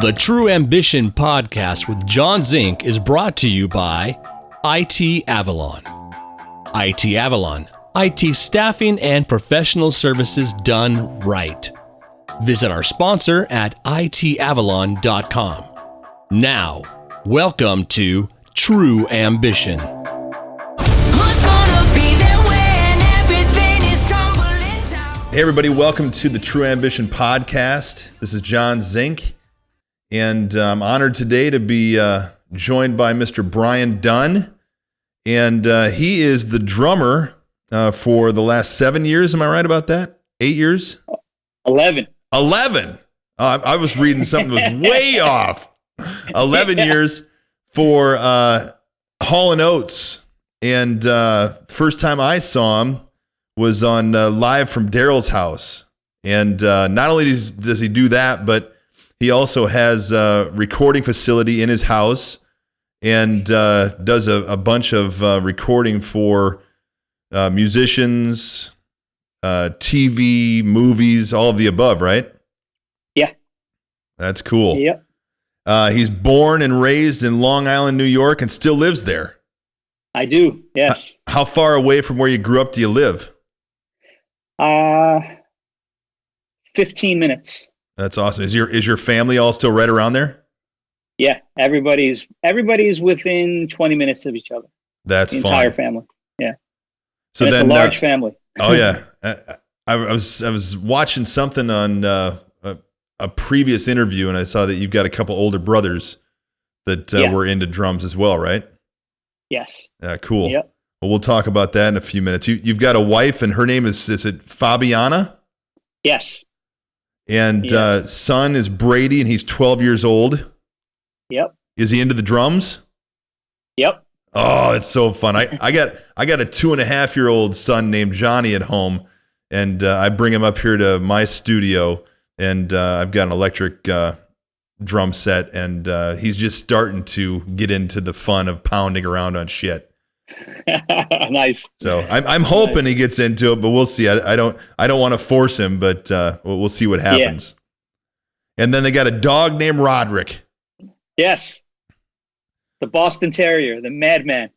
The True Ambition podcast with John Zink is brought to you by IT Avalon. IT Avalon, IT staffing and professional services done right. Visit our sponsor at itavalon.com. Now, welcome to True Ambition. Hey everybody, welcome to the True Ambition podcast. This is John Zink, and I'm honored today to be joined by Mr. Brian Dunne, and he is the drummer for the last 7 years. Am I right about that? 8 years? 11. 11! I was reading something that was way off. 11 years for Hall & Oates, and first time I saw him was on Live from Daryl's House. And not only does he do that, but he also has a recording facility in his house and does a bunch of recording for musicians, TV, movies, all of the above, right? Yeah. That's cool. Yep. He's born and raised in Long Island, New York, and still lives there. I do, yes. How far away from where you grew up do you live? 15 minutes. That's awesome. Is your family all still right around there? Yeah, everybody's within 20 minutes of each other. That's the fun. Entire family. Yeah. So and then, it's a large family. Oh yeah, I was watching something on a previous interview, and I saw that you've got a couple older brothers that were into drums as well, right? Yes. Cool. Yep. Well, we'll talk about that in a few minutes. You've got a wife, and her name is it Fabiana? Yes. And son is Brady, and he's 12 years old. Yep. Is he into the drums? Yep. Oh, it's so fun. I got a 2.5-year-old son named Johnny at home, and I bring him up here to my studio, and I've got an electric drum set, and he's just starting to get into the fun of pounding around on shit. Nice. So I'm hoping he gets into it, but we'll see. I don't want to force him, but we'll see what happens. Yeah. And then they got a dog named Roderick. Yes. The Boston Terrier, the madman.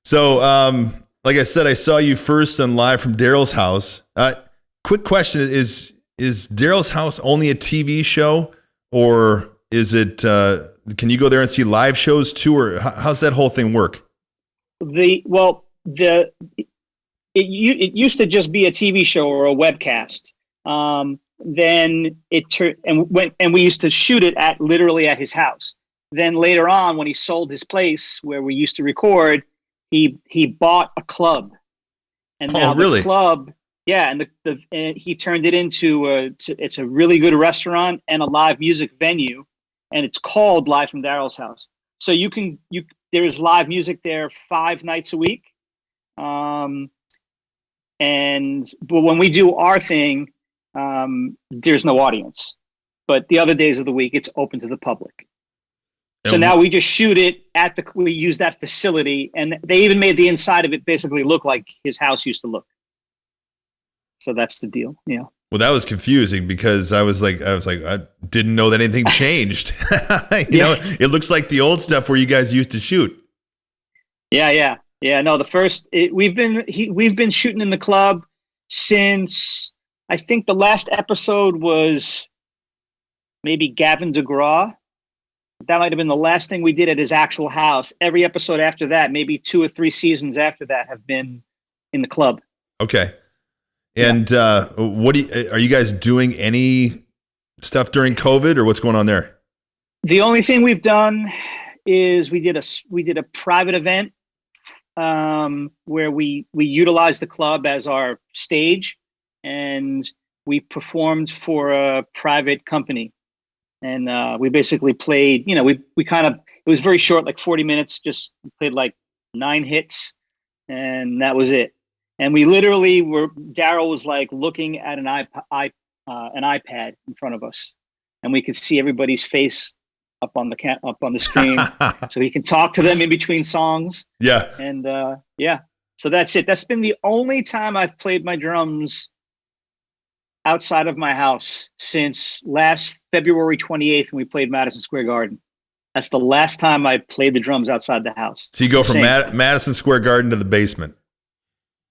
So, like I said, I saw you first on Live from Daryl's House. Quick question: Is Daryl's House only a TV show, or is it? Can you go there and see live shows too, or how's that whole thing work? It used to just be a TV show or a webcast. Then it turned and we used to shoot it literally at his house. Then later on, when he sold his place where we used to record, he bought a club, and now really? The club, and he turned it into it's a really good restaurant and a live music venue. And it's called Live from Daryl's House. So there's live music there 5 nights a week. But when we do our thing, there's no audience. But the other days of the week, it's open to the public. So now we just shoot it we use that facility, and they even made the inside of it basically look like his house used to look. So that's the deal. Yeah. Well, that was confusing because I was like, I didn't know that anything changed. You know, it looks like the old stuff where you guys used to shoot. Yeah. No, we've been shooting in the club since I think the last episode was maybe Gavin DeGraw. That might have been the last thing we did at his actual house. Every episode after that, maybe 2 or 3 seasons after that, have been in the club. Okay. And are you guys doing any stuff during COVID, or what's going on there? The only thing we've done is we did a private event where we utilized the club as our stage, and we performed for a private company, and we basically played. It was very short, like 40 minutes. Just played like 9 hits, and that was it. And we literally Daryl was like looking at an iPad in front of us, and we could see everybody's face up on the screen, so he can talk to them in between songs. Yeah. And so that's it. That's been the only time I've played my drums outside of my house since last February 28th when we played Madison Square Garden. That's the last time I played the drums outside the house. So you go from Madison Square Garden to the basement.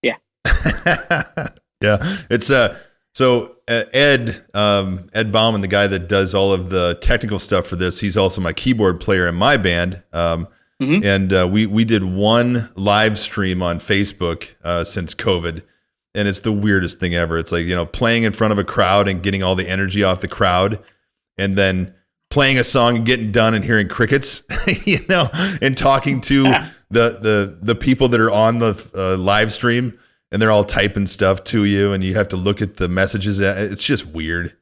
Yeah. Yeah. It's so Ed Bauman, the guy that does all of the technical stuff for this, he's also my keyboard player in my band. And we did one live stream on Facebook since COVID, and it's the weirdest thing ever. It's like, playing in front of a crowd and getting all the energy off the crowd, and then playing a song and getting done and hearing crickets, and talking to the people that are on the live stream, and they're all typing stuff to you, and you have to look at the messages. It's just weird.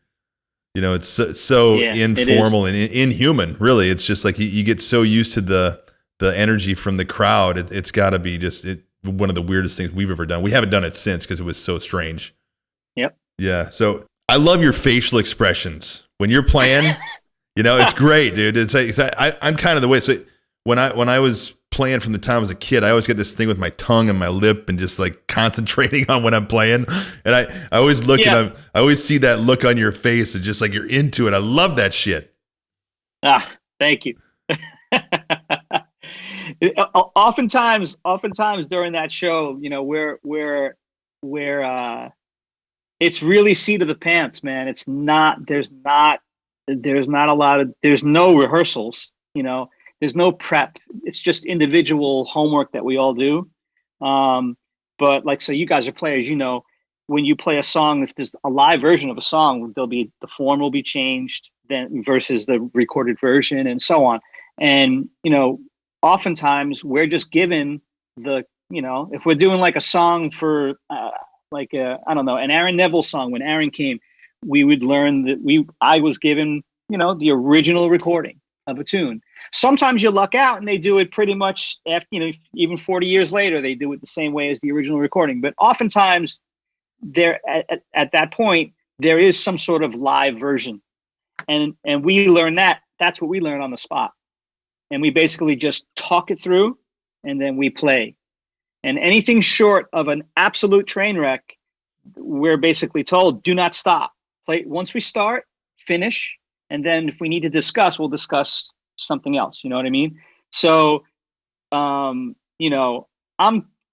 It's so informal and inhuman, really. It's just like you get so used to the energy from the crowd. It's got to be just one of the weirdest things we've ever done. We haven't done it since because it was so strange. Yep. Yeah. So I love your facial expressions when you're playing. It's great, dude. It's like, I'm kind of the way. So when I was playing from the time I was a kid, I always get this thing with my tongue and my lip and just like concentrating on when I'm playing. And I always look and I always see that look on your face and just like you're into it. I love that shit. Thank you. Oftentimes during that show, where it's really seat of the pants, man. It's not. There's no rehearsals. There's no prep. It's just individual homework that we all do. But so you guys are players. When you play a song, if there's a live version of a song, the form will be changed then versus the recorded version, and so on. And oftentimes we're just given if we're doing like a song for I don't know, an Aaron Neville song. When Aaron came, we would learn that I was given the original recording of a tune. Sometimes you luck out and they do it pretty much after even 40 years later, they do it the same way as the original recording. But oftentimes there at that point there is some sort of live version, and we learn that. That's what we learn on the spot. And we basically just talk it through, and then we play. And anything short of an absolute train wreck, we're basically told, do not stop. Play once we start, finish, and then if we need to discuss, we'll discuss something else. You know what I mean? So, I'm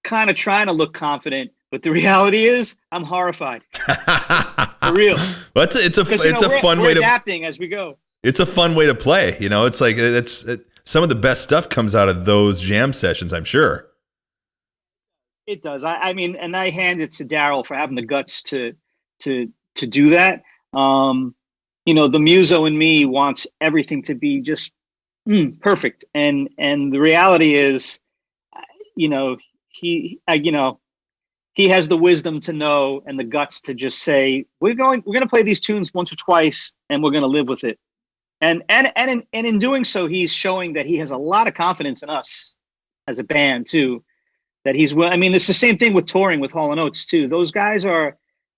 kind of trying to look confident, but the reality is, I'm horrified. For real. Well, it's a fun way to adapting as we go. It's a fun way to play. It's like some of the best stuff comes out of those jam sessions, I'm sure. It does. I mean, and I hand it to Daryl for having the guts to do that. The muso in me wants everything to be just perfect, and the reality is, he has the wisdom to know and the guts to just say, we're going to play these tunes once or twice, and we're going to live with it. And in doing so, he's showing that he has a lot of confidence in us as a band too. That he's well. I mean, it's the same thing with touring with Hall & Oates too. Those guys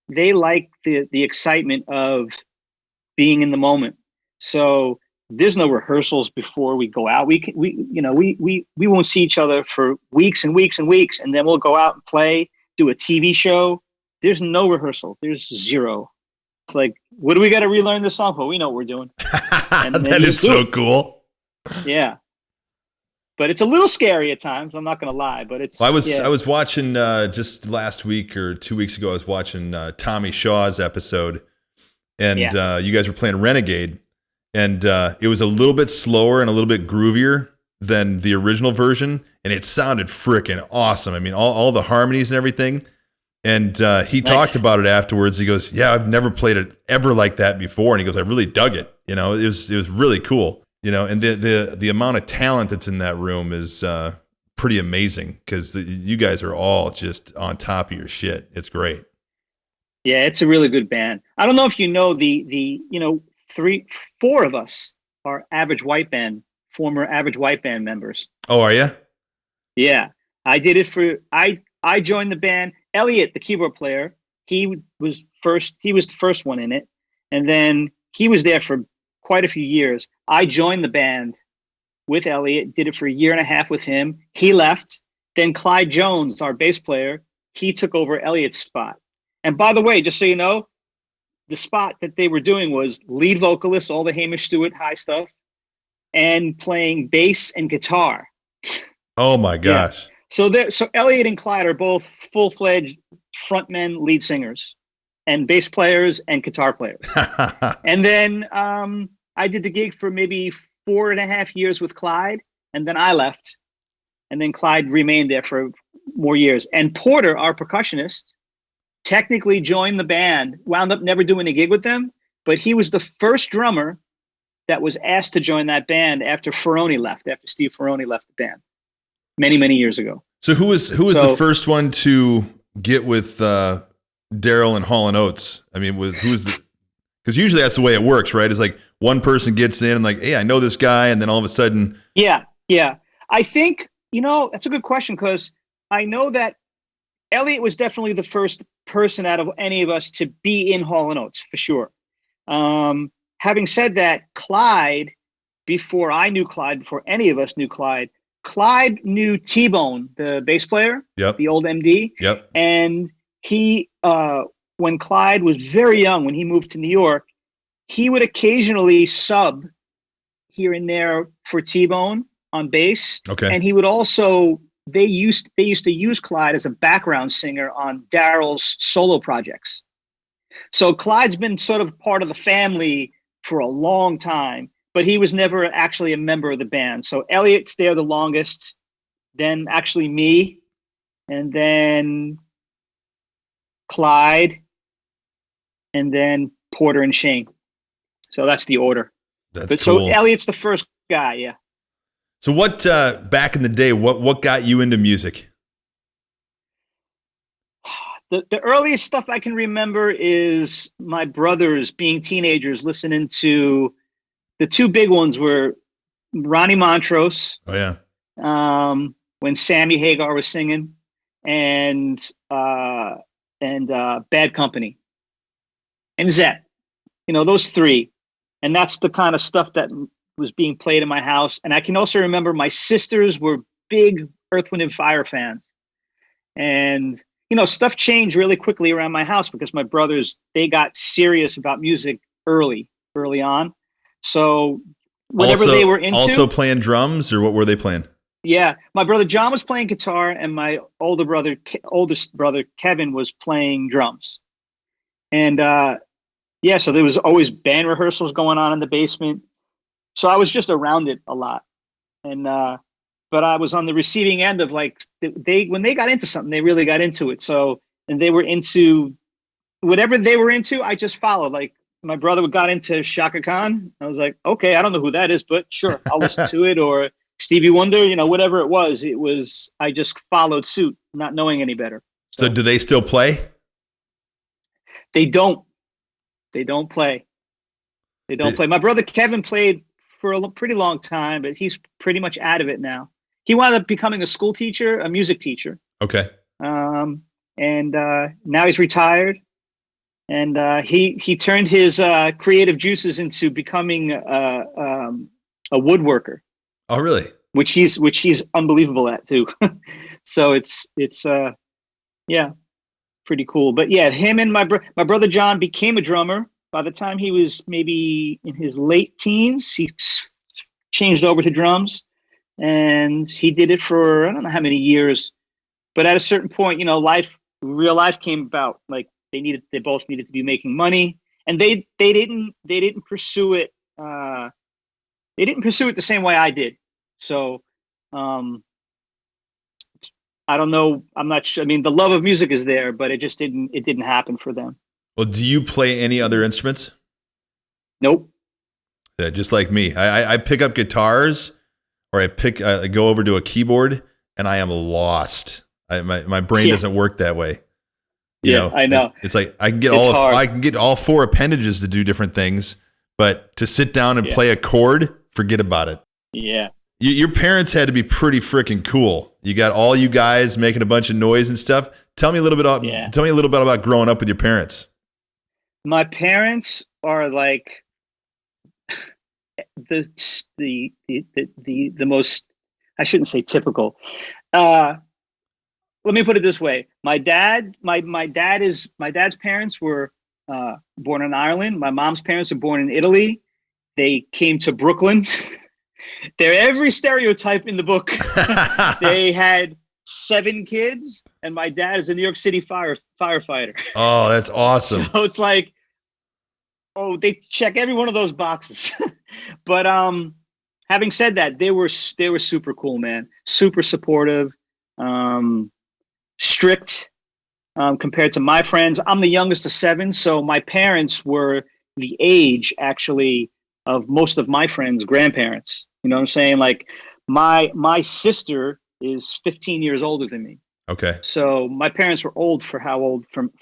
they like the excitement of being in the moment. So there's no rehearsals before we go out. We won't see each other for weeks and weeks and weeks, and then we'll go out and play, do a TV show. There's no rehearsal. There's zero. It's like, what do we got to relearn this song for? We know what we're doing. That is so cool. Yeah. But it's a little scary at times. I'm not going to lie, but it's. Well, I was watching just last week or 2 weeks ago. I was watching Tommy Shaw's episode, and you guys were playing Renegade, and it was a little bit slower and a little bit groovier than the original version, and it sounded freaking awesome. I mean, all the harmonies and everything. And he talked about it afterwards. He goes, "Yeah, I've never played it ever like that before." And he goes, "I really dug it. It was really cool." And the amount of talent that's in that room is pretty amazing because you guys are all just on top of your shit. It's great. Yeah, it's a really good band. I don't know if you know four of us are former Average White Band members. Oh, are you? Yeah, I did it I joined the band. Elliot, the keyboard player, he was the first one in it, and then he was there for quite a few years. I joined the band with Elliot, did it for a year and a half with him. He left. Then Clyde Jones, our bass player, he took over Elliot's spot. And by the way, just so you know, the spot that they were doing was lead vocalist, all the Hamish Stewart high stuff, and playing bass and guitar. Oh my gosh. Yeah. So Elliot and Clyde are both full-fledged frontmen, lead singers, and bass players and guitar players. And then I did the gig for maybe 4.5 years with Clyde, and then I left. And then Clyde remained there for more years. And Porter, our percussionist, technically joined the band, wound up never doing a gig with them, but he was the first drummer that was asked to join that band after Steve Ferroni left the band many years ago. So who was the first one to get with Daryl and Hall & Oates? I mean, because usually that's the way it works, right? It's like one person gets in and like, hey, I know this guy, and then all of a sudden. Yeah. I think, that's a good question, because I know that Elliot was definitely the first person out of any of us to be in Hall & Oates, for sure. Having said that, Clyde, before I knew Clyde, before any of us knew Clyde knew T-Bone, the bass player, the old MD. Yep. And he, when Clyde was very young, when he moved to New York, he would occasionally sub here and there for T-Bone on bass. Okay. And he would also, they used to use Clyde as a background singer on Daryl's solo projects. So Clyde's been sort of part of the family for a long time, but he was never actually a member of the band. So Elliot's there the longest, then actually me, and then Clyde, and then Porter and Shane. So that's the order. That's cool. So Elliot's the first guy, yeah. So what, back in the day, what got you into music? The earliest stuff I can remember is my brothers being teenagers listening to, the two big ones were Ronnie Montrose. Oh yeah. When Sammy Hagar was singing, and Bad Company, and Zep. Those three, and that's the kind of stuff that was being played in my house. And I can also remember my sisters were big Earth, Wind & Fire fans, and stuff changed really quickly around my house because my brothers, they got serious about music early on. So whatever they were into. Also playing drums, or what were they playing? Yeah. My brother John was playing guitar, and my oldest brother Kevin was playing drums. And so there was always band rehearsals going on in the basement. So I was just around it a lot. And but I was on the receiving end of, like, when they got into something, they really got into it. So, and they were into whatever they were into, I just followed. Like, my brother got into Shaka Khan. I was like, okay, I don't know who that is, but sure, I'll listen to it. Or Stevie Wonder, whatever it was, I just followed suit, not knowing any better. So do they still play? They don't play. They don't play. My brother Kevin played for a pretty long time, but he's pretty much out of it now. He wound up becoming a school teacher, a music teacher. Okay. And now he's retired. And he turned his creative juices into becoming a woodworker. Oh, really? Which he's unbelievable at too. So it's pretty cool. But yeah, him and my brother John became a drummer. By the time he was maybe in his late teens, he changed over to drums, and he did it for I don't know how many years. But at a certain point, real life came about. Like they both needed to be making money, and they didn't pursue it. They didn't pursue it the same way I did. So I don't know. I'm not sure. I mean, the love of music is there, but it didn't happen for them. Well, do you play any other instruments? Nope. Yeah, just like me. I pick up guitars, or I go over to a keyboard, and I am lost. My brain doesn't work that way. I know. It's like I can get all four appendages to do different things, but to sit down and play a chord, forget about it. Yeah. Your parents had to be pretty freaking cool. You got all you guys making a bunch of noise and stuff. Tell me a little bit about growing up with your parents. My parents are like the most, I shouldn't say typical. Let me put it this way. My dad's parents were born in Ireland. My mom's parents were born in Italy. They came to Brooklyn. They're every stereotype in the book. They had 7 kids, and my dad is a New York City firefighter. Oh, that's awesome. So it's like, oh, they check every one of those boxes. But having said that, they were super cool, man. Super supportive, strict compared to my friends. I'm the youngest of 7, so my parents were the age actually of most of my friends' grandparents. You know what I'm saying? Like my sister is 15 years older than me. Okay. So my parents were old for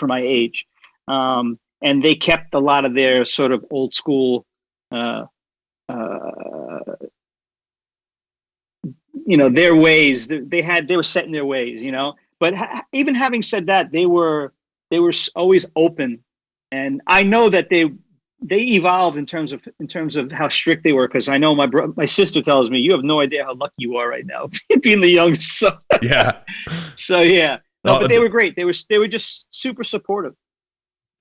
my age. And they kept a lot of their sort of old school, their ways. They were set in their ways, but even having said that, they were always open. And I know that they evolved in terms of how strict they were, because I know my sister tells me, you have no idea how lucky you are right now being the youngest. So yeah. So yeah, no, but they were great. They were just super supportive.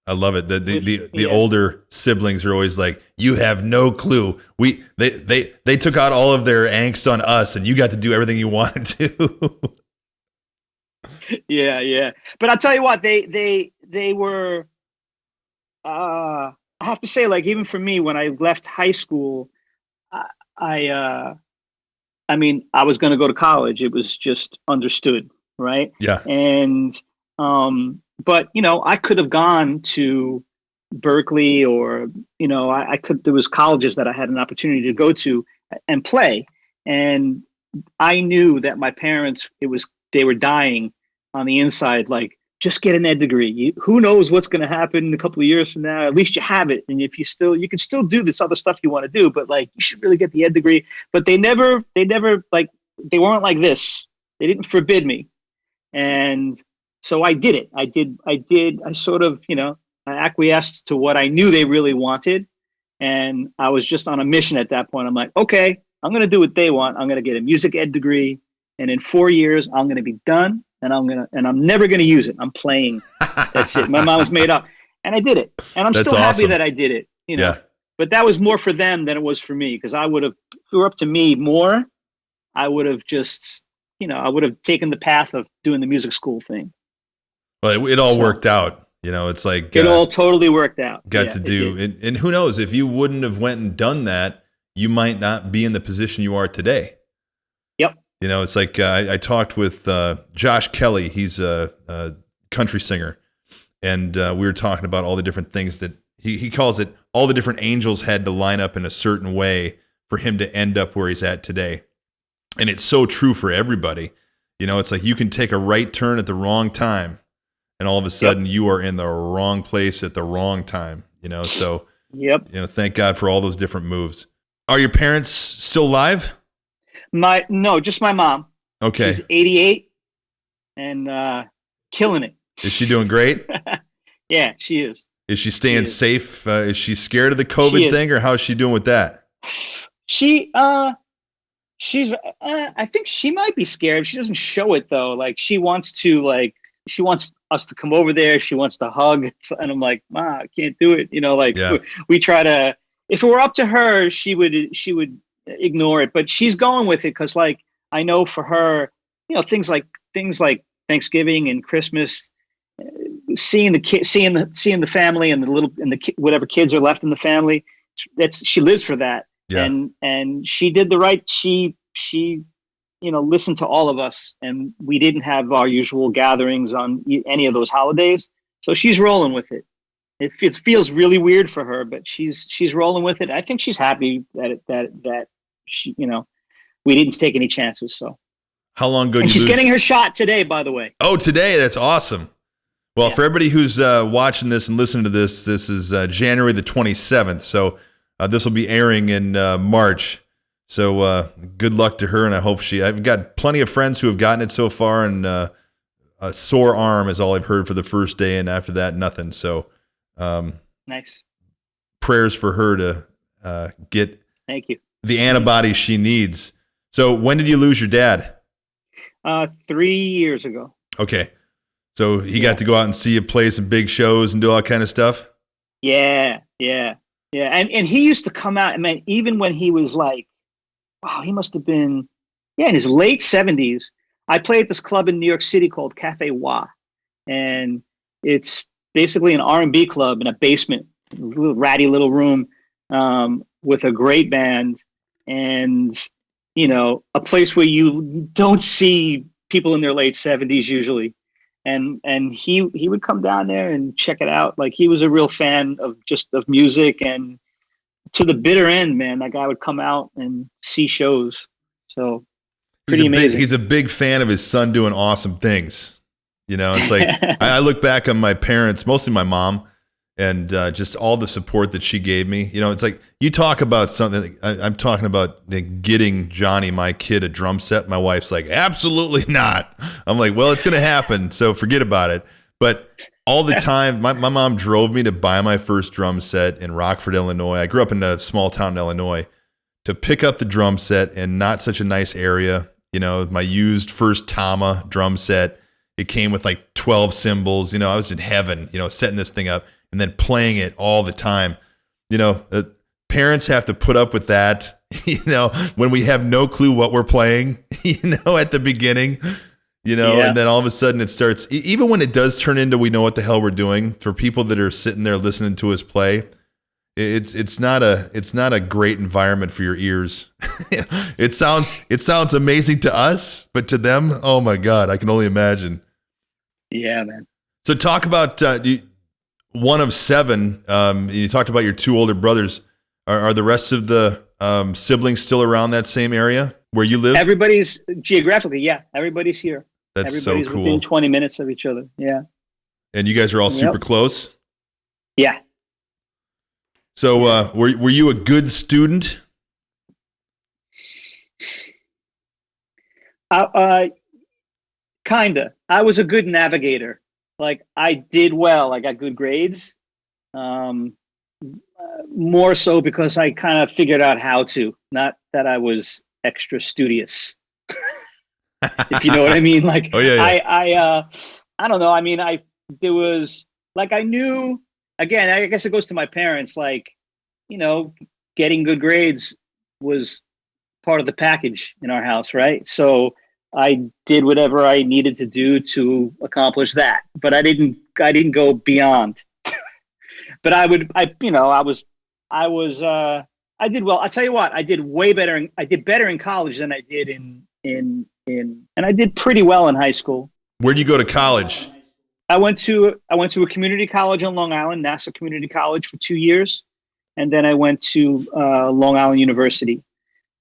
I love it. The older siblings are always like, you have no clue. They took out all of their angst on us, and you got to do everything you wanted to. Yeah. But I'll tell you what, they were. I have to say, like, even for me, when I left high school, I was going to go to college. It was just understood, right? Yeah. And, but I could have gone to Berkeley, or, there was colleges that I had an opportunity to go to and play. And I knew that my parents, they were dying on the inside, like, just get an ed degree. Who knows what's going to happen in a couple of years from now? At least you have it. And if you can still do this other stuff you want to do, but like, you should really get the ed degree. But they never like, they weren't like this. They didn't forbid me. And so I did it. I sort of, I acquiesced to what I knew they really wanted. And I was just on a mission at that point. I'm like, okay, I'm going to do what they want. I'm going to get a music ed degree. And in 4 years, I'm going to be done. And I'm never going to use it. I'm playing. That's it. My mind was made up, and I did it. And I'm still happy that I did it, Yeah. But that was more for them than it was for me. Cause if it were up to me more, I would have just, I would have taken the path of doing the music school thing. Well, it all worked out. It's like, it all totally worked out. To do. And who knows, if you wouldn't have went and done that, you might not be in the position you are today. Yep. It's like I talked with Josh Kelly. He's a country singer, and we were talking about all the different things that he calls it. All the different angels had to line up in a certain way for him to end up where he's at today, and it's so true for everybody. It's like you can take a right turn at the wrong time, and all of a sudden you are in the wrong place at the wrong time. So yep. Thank God for all those different moves. Are your parents still alive? No, just my mom. Okay. She's 88 and killing it. Is she doing great? Yeah, she is. Is she staying safe? Is she scared of the COVID thing, or how is she doing with that? She's I think she might be scared. She doesn't show it though. Like she wants us to come over there. She wants to hug. And I'm like, Ma, I can't do it. We try to, if it were up to her, she would ignore it, but she's going with it. Cause like, I know for her, things like Thanksgiving and Christmas, seeing the family and whatever kids are left in the family, she lives for that. Yeah. And she did the right. She listened to all of us, and we didn't have our usual gatherings on any of those holidays. So she's rolling with it. It feels really weird for her, but she's rolling with it. I think she's happy that she, we didn't take any chances. So how long ago? And she's getting her shot today, by the way. Oh, today. That's awesome. Well, for everybody who's watching this and listening to this, this is January the 27th. So this will be airing in March. So good luck to her, and I hope I've got plenty of friends who have gotten it so far, and a sore arm is all I've heard for the first day, and after that, nothing. So nice. Prayers for her to get Thank you. the antibodies she needs. So when did you lose your dad? 3 years ago. Okay. So he got to go out and see you play some big shows and do all that kind of stuff? Yeah, yeah, yeah. And he used to come out, I mean, even when he was like, wow, he must have been, yeah, in his late 70s. I played at this club in New York City called Cafe Wa, and it's basically an R&B club in a basement, little ratty little room, with a great band, and a place where you don't see people in their late 70s usually. And he would come down there and check it out. Like, he was a real fan of music, and to the bitter end, man, that guy would come out and see shows. So pretty amazing. He's a big fan of his son doing awesome things. It's like I look back on my parents, mostly my mom, and just all the support that she gave me. It's like you talk about something. I'm talking about getting Johnny, my kid, a drum set. My wife's like, absolutely not. I'm like, well, it's going to happen, so forget about it. But all the time, my mom drove me to buy my first drum set in Rockford, Illinois. I grew up in a small town in Illinois. To pick up the drum set in not such a nice area, my used first Tama drum set. It came with like 12 cymbals. I was in heaven, setting this thing up and then playing it all the time. Parents have to put up with that, when we have no clue what we're playing, at the beginning. And then all of a sudden it starts, even when it does turn into we know what the hell we're doing, for people that are sitting there listening to us play, it's not a great environment for your ears. It sounds amazing to us, but to them, oh my God, I can only imagine. Yeah, man. So talk about one of seven. You talked about your two older brothers. Are the rest of the siblings still around that same area where you live? Everybody's geographically, yeah. Everybody's here. That's Everybody's so cool. Within 20 minutes of each other. Yeah. And you guys are all super close? Yeah. So were you a good student? Kinda. I was a good navigator. Like, I did well. I got good grades. More so because I kind of figured out how to, not that I was extra studious. If you know what I mean. Like, oh, yeah. I don't know. I mean, there was, like, I knew, again, I guess it goes to my parents, like, getting good grades was part of the package in our house, right? So I did whatever I needed to do to accomplish that, but I didn't go beyond. But I did well. I'll tell you what, I did way better. I did better in college than I did and I did pretty well in high school. Where'd you go to college? I went to a community college on Long Island, Nassau Community College, for 2 years. And then I went to Long Island University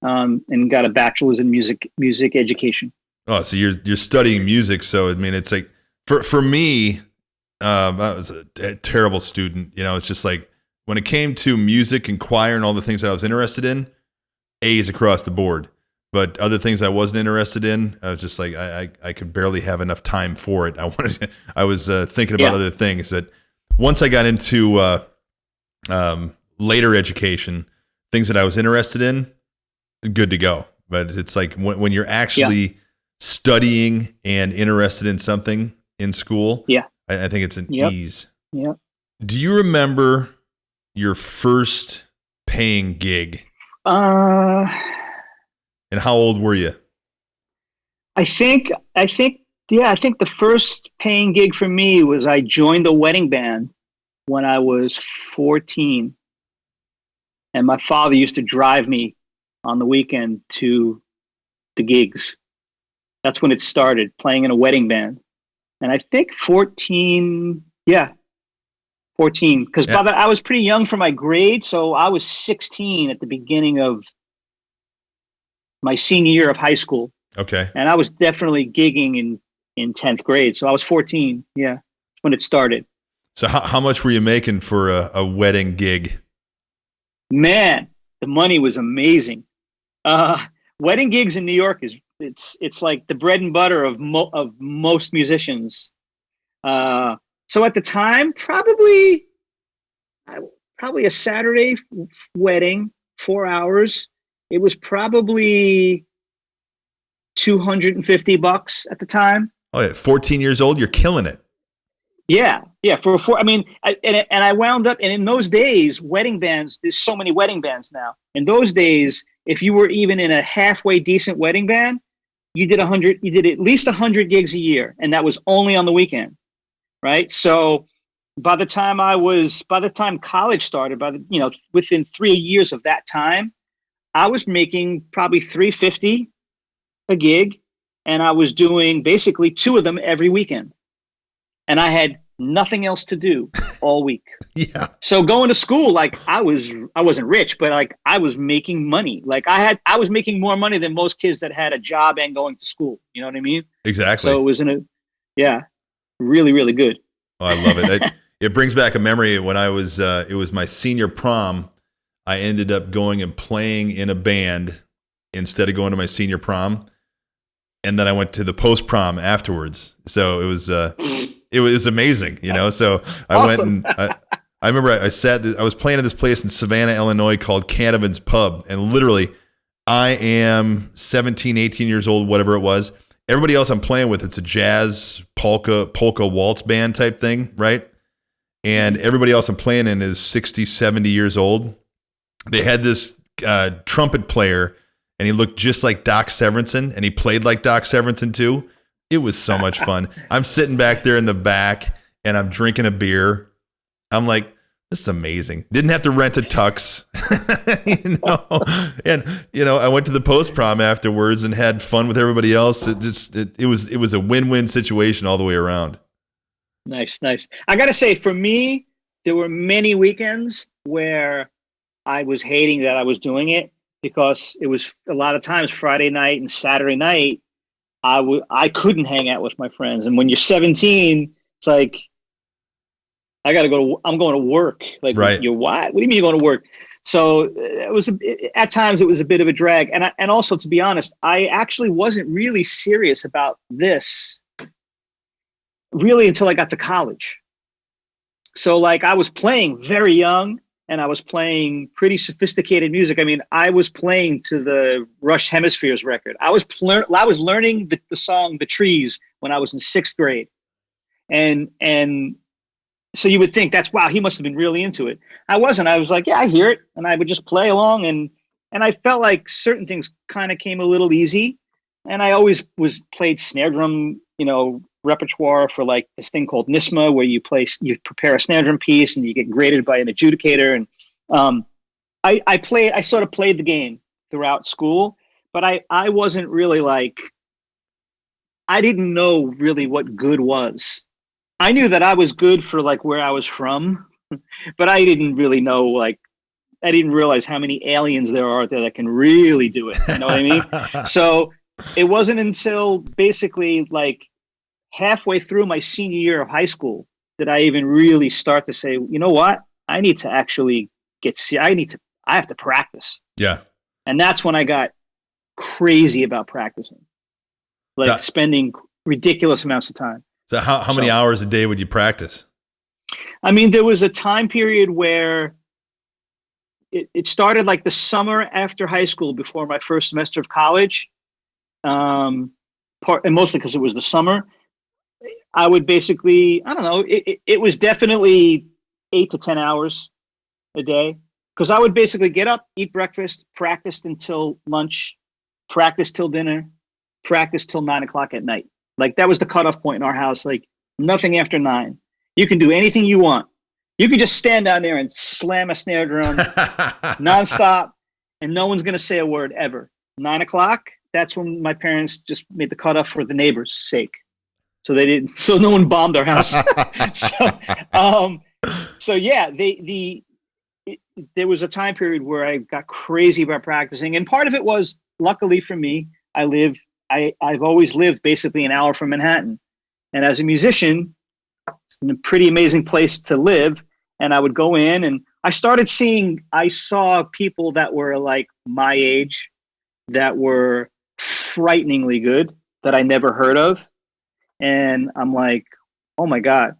and got a bachelor's in music education. Oh, so you're studying music. So I mean, it's like for me, I was a terrible student. It's just like when it came to music and choir and all the things that I was interested in, A's across the board. But other things I wasn't interested in, I was just like I could barely have enough time for it. I was thinking about other things. That once I got into later education, things that I was interested in, good to go. But it's like when you're actually studying and interested in something in school, I think it's an ease. Yeah. Do you remember your first paying gig? And how old were you? I think the first paying gig for me was I joined a wedding band when I was 14. And my father used to drive me on the weekend to the gigs. That's when it started, playing in a wedding band. And I think 14, 14. Because I was pretty young for my grade, so I was 16 at the beginning of my senior year of high school. Okay. And I was definitely gigging in 10th grade. So I was 14. Yeah. That's when it started. So how much were you making for a wedding gig? Man, the money was amazing. Wedding gigs in New York it's like the bread and butter of most musicians. So at the time, probably a Saturday wedding, 4 hours. It was probably $250 at the time. Oh yeah, 14 years old, you're killing it. Yeah, yeah. I mean, and I wound up, and in those days, wedding bands. There's so many wedding bands now. In those days, if you were even in a halfway decent wedding band, you did 100. You did at least 100 gigs a year, and that was only on the weekend, right? So, by the time college started, within 3 years of that time, I was making probably $350 a gig, and I was doing basically two of them every weekend. And I had nothing else to do all week. Yeah. So going to school, like I wasn't rich, but like I was making money. Like I was making more money than most kids that had a job and going to school. You know what I mean? Exactly. So it was really, really good. Oh, I love it. It brings back a memory when I was, it was my senior prom. I ended up going and playing in a band instead of going to my senior prom. And then I went to the post prom afterwards. So it was amazing, you know? So I Awesome. went and I remember I was playing at this place in Savannah, Illinois called Canavan's Pub. And literally I am 17, 18 years old, whatever it was. Everybody else I'm playing with, it's a jazz polka waltz band type thing, right? And everybody else I'm playing in is 60, 70 years old. They had this trumpet player, and he looked just like Doc Severinsen, and he played like Doc Severinsen too. It was so much fun. I'm sitting back there in the back, and I'm drinking a beer. I'm like, this is amazing. Didn't have to rent a tux, And I went to the post prom afterwards and had fun with everybody else. It was a win-win situation all the way around. Nice. I got to say, for me, there were many weekends where I was hating that I was doing it, because it was a lot of times Friday night and Saturday night, I couldn't hang out with my friends. And when you're 17, it's like, I'm going to work. Like, right. You're what? What do you mean you're going to work? So at times it was a bit of a drag. And also, to be honest, I actually wasn't really serious about this really until I got to college. So like I was playing very young, and I was playing pretty sophisticated music. I mean, I was playing to the Rush Hemispheres record. I was learning the song "The Trees" when I was in 6th grade, and so you would think wow, he must have been really into it. I wasn't. I was like, yeah, I hear it, and I would just play along, and I felt like certain things kind of came a little easy, and I always played snare drum, repertoire for like this thing called NISMA, where you prepare a snare drum piece and you get graded by an adjudicator. And I sort of played the game throughout school, but I wasn't really like, I didn't know really what good was. I knew that I was good for like where I was from, but I didn't really know, like, I didn't realize how many aliens there are out there that can really do it. You know what I mean? So it wasn't until basically like halfway through my senior year of high school that I even really start to say, you know what? I need to actually I have to practice. Yeah. And that's when I got crazy about practicing, like spending ridiculous amounts of time. So how many hours a day would you practice? I mean, there was a time period where it started like the summer after high school, before my first semester of college. And mostly because it was the summer. I would basically, I don't know, it was definitely 8 to 10 hours a day, because I would basically get up, eat breakfast, practice until lunch, practice till dinner, practice till 9:00 at night. Like that was the cutoff point in our house. Like nothing after 9. You can do anything you want. You can just stand down there and slam a snare drum nonstop, and no one's going to say a word ever. 9:00, that's when my parents just made the cutoff for the neighbors' sake. So no one bombed our house. So yeah, there was a time period where I got crazy about practicing. And part of it was, luckily for me, I've always lived basically an hour from Manhattan. And as a musician, it's a pretty amazing place to live. And I would go in, and I saw people that were like my age that were frighteningly good, that I never heard of. And I'm like, oh my God.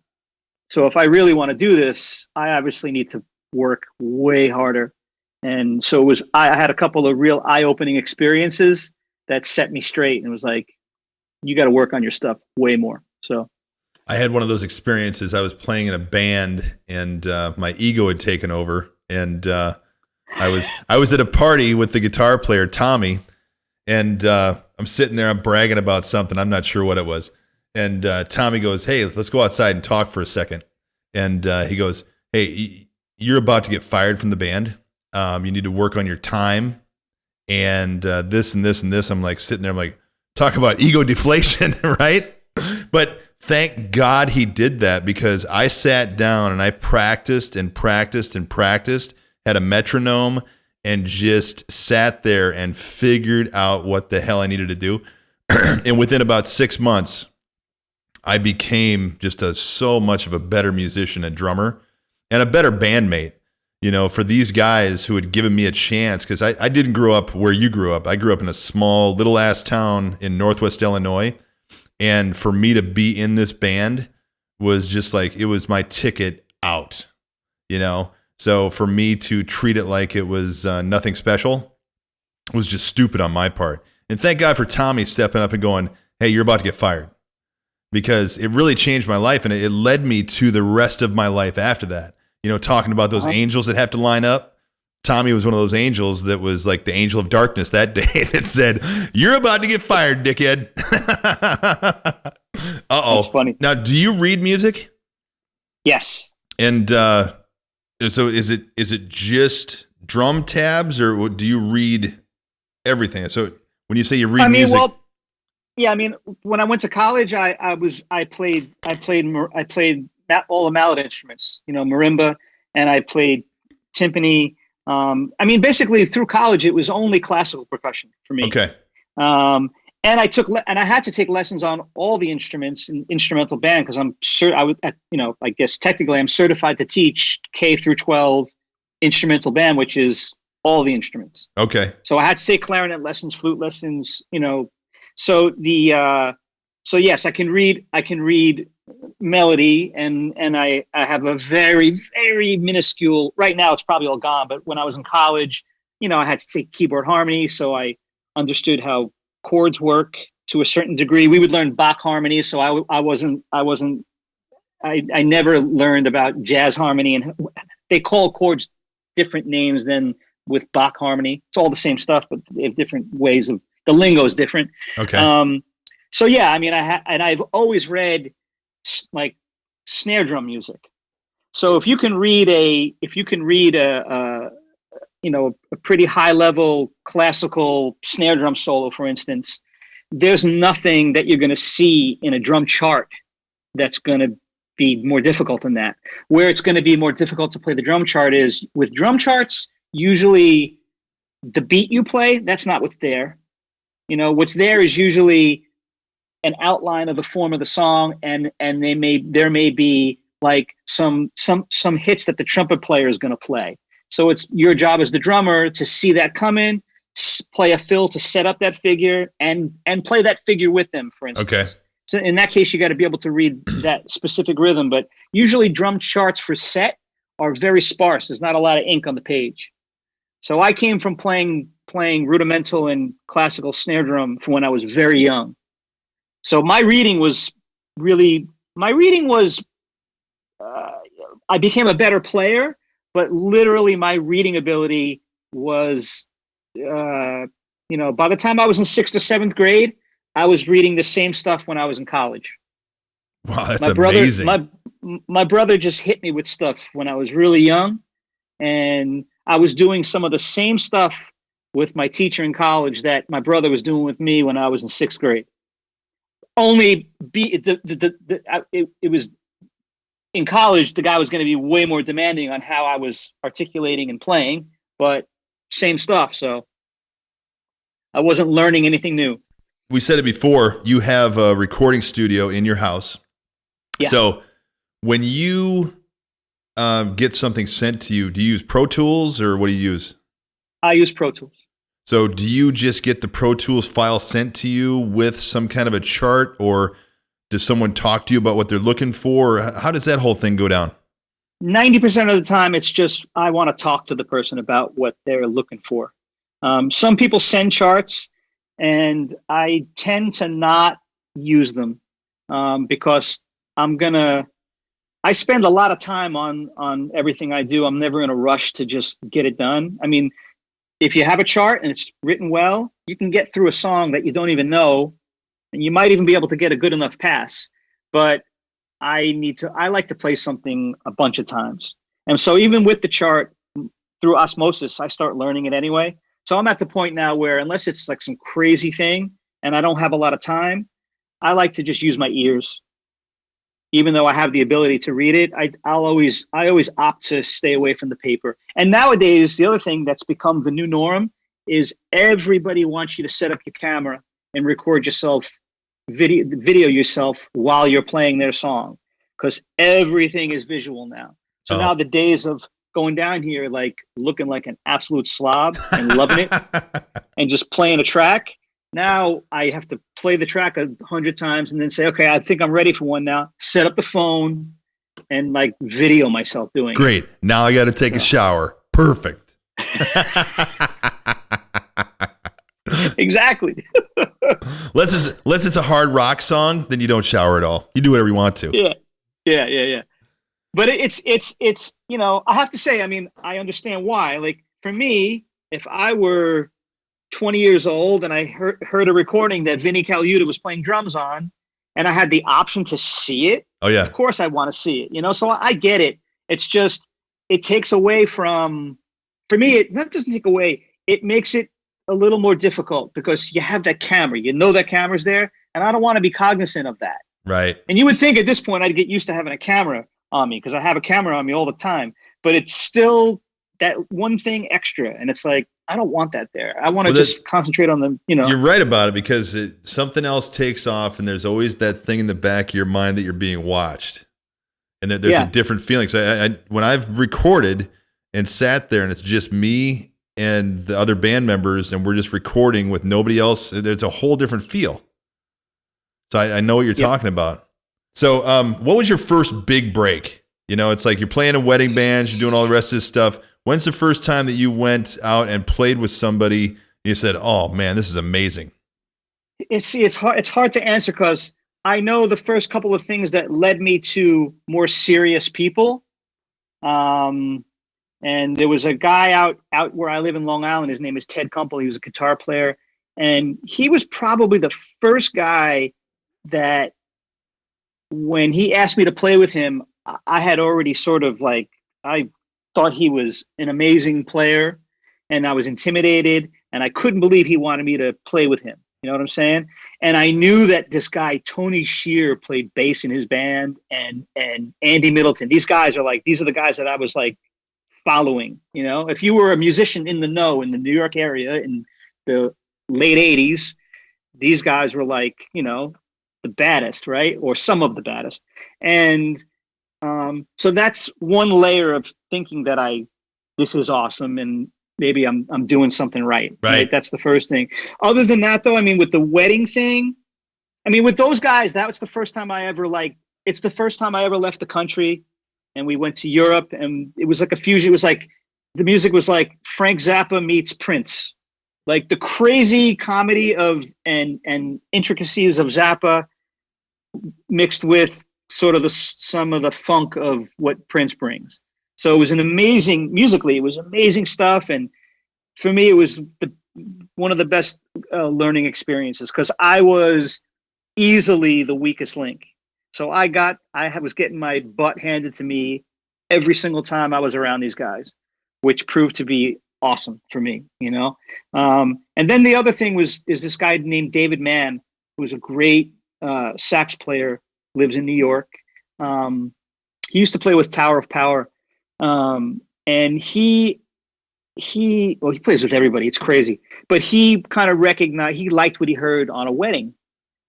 So if I really want to do this, I obviously need to work way harder. And so I had a couple of real eye-opening experiences that set me straight, and it was like, you got to work on your stuff way more. So I had one of those experiences. I was playing in a band, and my ego had taken over, and I was at a party with the guitar player Tommy, and I'm sitting there, I'm bragging about something, I'm not sure what it was, and Tommy goes, "Hey, let's go outside and talk for a second." And he goes, "Hey, you're about to get fired from the band. You need to work on your time, and this and this and this." I'm like sitting there, I'm like, talk about ego deflation, right? But thank God he did that, because I sat down and I practiced and practiced and practiced, had a metronome, and just sat there and figured out what the hell I needed to do. And within about 6 months, I became just so much of a better musician and drummer and a better bandmate, for these guys who had given me a chance, because I didn't grow up where you grew up. I grew up in a small little ass town in Northwest Illinois. And for me to be in this band was just like, it was my ticket out, So for me to treat it like it was nothing special was just stupid on my part. And thank God for Tommy stepping up and going, "Hey, you're about to get fired." Because it really changed my life, and it led me to the rest of my life after that. Talking about those angels that have to line up. Tommy was one of those angels that was like the angel of darkness that day that said, "You're about to get fired, dickhead." Uh-oh. That's funny. Now, do you read music? Yes. And so is it just drum tabs, or do you read everything? So when you say you read music, when I went to college, I played all the mallet instruments, marimba, and I played timpani. Basically through college, it was only classical percussion for me. Okay. And I had to take lessons on all the instruments in instrumental band, because I guess technically I'm certified to teach K through 12 instrumental band, which is all the instruments. Okay. So I had to take clarinet lessons, flute lessons, so yes, I can read melody, and I have a very, very minuscule, right now it's probably all gone, but when I was in college, I had to take keyboard harmony, so I understood how chords work to a certain degree. We would learn Bach harmony, so I never learned about jazz harmony, and they call chords different names than with Bach harmony. It's all the same stuff, but they have different ways of, the lingo is different. Okay. So yeah, I've always read like snare drum music. So if you can read a pretty high level classical snare drum solo, for instance, there's nothing that you're going to see in a drum chart that's going to be more difficult than that. Where it's going to be more difficult to play the drum chart is with drum charts, usually the beat you play, that's not what's there. What's there is usually an outline of the form of the song, and there may be like some hits that the trumpet player is going to play. So it's your job as the drummer to see that come in, play a fill to set up that figure, and play that figure with them, for instance. Okay. So in that case, you got to be able to read that specific rhythm. But usually drum charts for set are very sparse. There's not a lot of ink on the page. So I came from playing rudimental and classical snare drum from when I was very young. So my reading was I became a better player, but literally my reading ability was, by the time I was in 6th or 7th grade, I was reading the same stuff when I was in college. Wow, that's amazing. My brother just hit me with stuff when I was really young, and I was doing some of the same stuff with my teacher in college that my brother was doing with me when I was in 6th grade. Only it was in college, the guy was going to be way more demanding on how I was articulating and playing, but same stuff. So I wasn't learning anything new. We said it before, you have a recording studio in your house. Yeah. So when you get something sent to you, do you use Pro Tools, or what do you use? I use Pro Tools. So do you just get the Pro Tools file sent to you with some kind of a chart, or does someone talk to you about what they're looking for? How does that whole thing go down? 90% of the time, it's just I want to talk to the person about what they're looking for. Some people send charts, and I tend to not use them because I spend a lot of time on everything I do. I'm never in a rush to just get it done. I mean, if you have a chart and it's written well, you can get through a song that you don't even know, and you might even be able to get a good enough pass. But I like to play something a bunch of times. And so even with the chart, through osmosis, I start learning it anyway. So I'm at the point now where unless it's like some crazy thing and I don't have a lot of time, I like to just use my ears. Even though I have the ability to read it, I always opt to stay away from the paper. And nowadays, the other thing that's become the new norm is everybody wants you to set up your camera and record yourself, video yourself while you're playing their song, because everything is visual now. So now the days of going down here, like looking like an absolute slob and loving it and just playing a track. Now I have to play the track 100 times and then say, okay, I think I'm ready for one now. Set up the phone and like video myself doing it. Great. Now I got to take a shower. Perfect. Exactly. Unless it's a hard rock song, then you don't shower at all. You do whatever you want to. Yeah. But it's I have to say, I mean, I understand why. Like for me, if I were 20 years old and I heard a recording that Vinnie Colaiuta was playing drums on, and I had the option to see it, of course I want to see it, so I get it. It's just, it takes away from, for me, that doesn't take away, it makes it a little more difficult because you have that camera, that camera's there, and I don't want to be cognizant of that. Right. And you would think at this point I'd get used to having a camera on me because I have a camera on me all the time, but it's still that one thing extra. And it's like, I don't want that there. I want to just concentrate on the, You're right about it because something else takes off and there's always that thing in the back of your mind that you're being watched. And there's a different feeling. So when I've recorded and sat there and it's just me and the other band members and we're just recording with nobody else, there's a whole different feel. So I know what you're talking about. So what was your first big break? It's like you're playing in wedding bands, you're doing all the rest of this stuff. When's the first time that you went out and played with somebody and you said, oh man, this is amazing? It's hard to answer because I know the first couple of things that led me to more serious people. And there was a guy out where I live in Long Island. His name is Ted Kumpel. He was a guitar player. And he was probably the first guy that when he asked me to play with him, I had already sort of like, I thought he was an amazing player and I was intimidated and I couldn't believe he wanted me to play with him. You know what I'm saying? And I knew that this guy, Tony Shear, played bass in his band and Andy Middleton. These are the guys that I was like following. If you were a musician in the know in the New York area in the late 80s, these guys were like, the baddest, right? Or some of the baddest. And so that's one layer of thinking that this is awesome and maybe I'm doing something right. That's the first thing. Other than that though, I mean, with the wedding thing, I mean, with those guys, that was the first time it's the first time I ever left the country and we went to Europe and it was like a fusion. It was like, the music was like Frank Zappa meets Prince, like the crazy comedy of and intricacies of Zappa mixed with sort of some of the funk of what Prince brings. So it was musically, it was amazing stuff. And for me, it was one of the best learning experiences because I was easily the weakest link. So I was getting my butt handed to me every single time I was around these guys, which proved to be awesome for me, And then the other thing is this guy named David Mann, who was a great sax player, lives in New York. He used to play with Tower of Power. And he plays with everybody. It's crazy. But he kind of he liked what he heard on a wedding.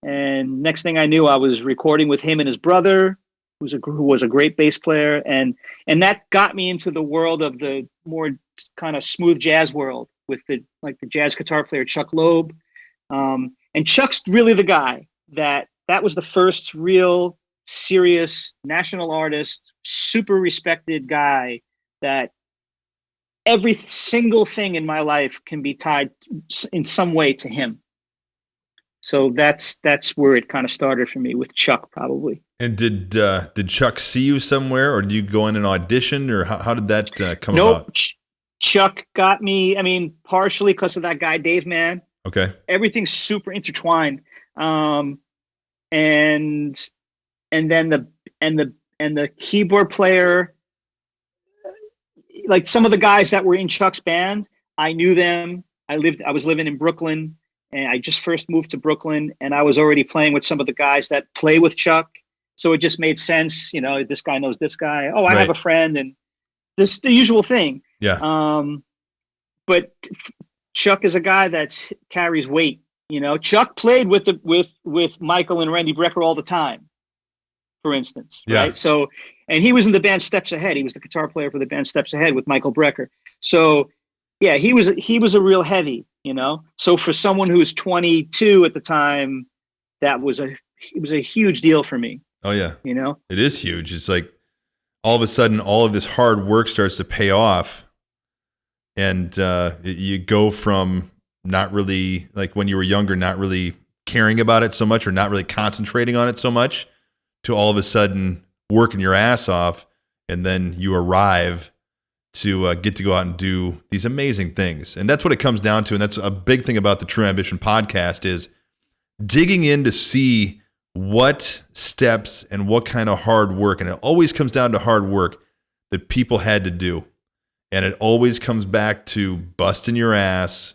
And next thing I knew, I was recording with him and his brother, who was a great bass player. And that got me into the world of the more kind of smooth jazz world with the jazz guitar player, Chuck Loeb. And Chuck's really the guy that was the first real serious national artist, super respected guy that every single thing in my life can be tied in some way to him. So that's where it kind of started for me with Chuck, probably. And did Chuck see you somewhere, or did you go in an audition, or how did that come Nope. about? Chuck got me. I mean, partially because of that guy, Dave Mann. Okay. Everything's super intertwined. And then the keyboard player, like some of the guys that were in Chuck's band, I knew them. I was living in Brooklyn, and I just first moved to Brooklyn, and I was already playing with some of the guys that play with Chuck. So it just made sense. You know, this guy knows this guy. Oh, I have a friend, and this the usual thing. Yeah. But Chuck is a guy that carries weight. You know, Chuck played with Michael and Randy Brecker all the time, for instance. Yeah. Right. So, and he was in the band Steps Ahead. He was the guitar player for the band Steps Ahead with Michael Brecker. So, yeah, he was a real heavy. You know, so for someone who was 22 at the time, it was a huge deal for me. Oh yeah. You know, it is huge. It's like all of a sudden, all of this hard work starts to pay off, and you go from not really, like when you were younger, not really caring about it so much or not really concentrating on it so much, to all of a sudden working your ass off, and then you arrive to get to go out and do these amazing things. And that's what it comes down to. And that's a big thing about the True Ambition podcast, is digging in to see what steps and what kind of hard work, and it always comes down to hard work, that people had to do. And it always comes back to busting your ass.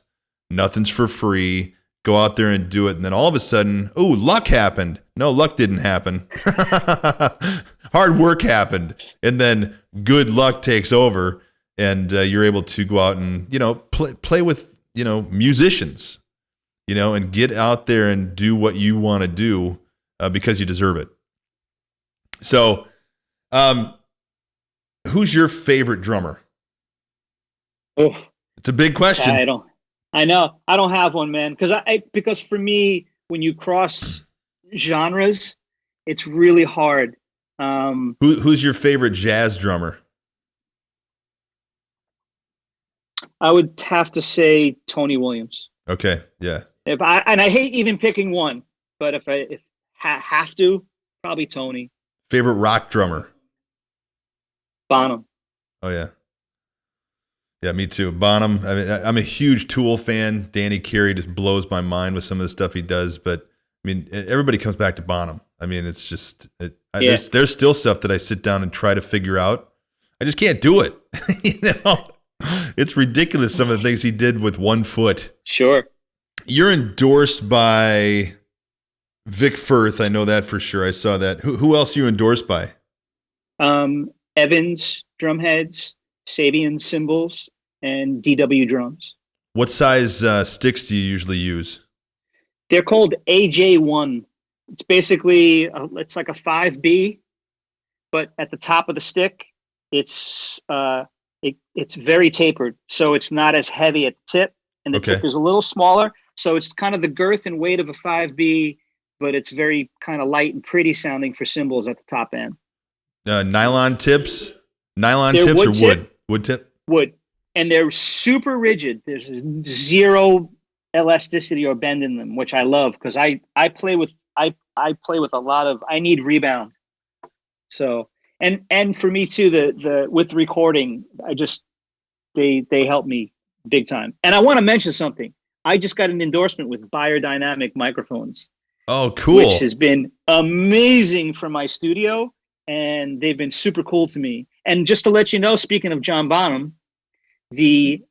Nothing's for free. Go out there and do it. And then all of a sudden, oh, luck happened. No, luck didn't happen. Hard work happened. And then good luck takes over, and you're able to go out and, you know, play with, you know, musicians, you know, and get out there and do what you want to do because you deserve it. So, who's your favorite drummer? Oh, it's a big question. I know. I don't have one, man. Because for me, when you cross genres, it's really hard. Who's your favorite jazz drummer? I would have to say Tony Williams. Okay, yeah. I hate even picking one, but if I have to, probably Tony. Favorite rock drummer? Bonham. Oh yeah. Yeah, me too. Bonham. I mean, I'm a huge Tool fan. Danny Carey just blows my mind with some of the stuff he does. But I mean, everybody comes back to Bonham. I mean, it's just there's still stuff that I sit down and try to figure out. I just can't do it. You know, it's ridiculous some of the things he did with one foot. Sure. You're endorsed by Vic Firth. I know that for sure. I saw that. Who else are you endorsed by? Evans Drumheads, Sabian Cymbals, and DW Drums. What size sticks do you usually use? They're called AJ1. It's basically it's like a 5B, but at the top of the stick, it's very tapered, so it's not as heavy at the tip, and the tip is a little smaller. So it's kind of the girth and weight of a 5B, but it's very kind of light and pretty sounding for cymbals at the top end. Nylon tips? They're tips wood or tip? wood? Wood tip? Wood. And they're super rigid. There's zero elasticity or bend in them, which I love because I play with a lot of, I need rebound. So and for me too, the with recording, they help me big time. And I want to mention something. I just got an endorsement with Biodynamic Microphones. Oh, cool. Which has been amazing for my studio, and they've been super cool to me. And just to let you know, speaking of John Bonham, the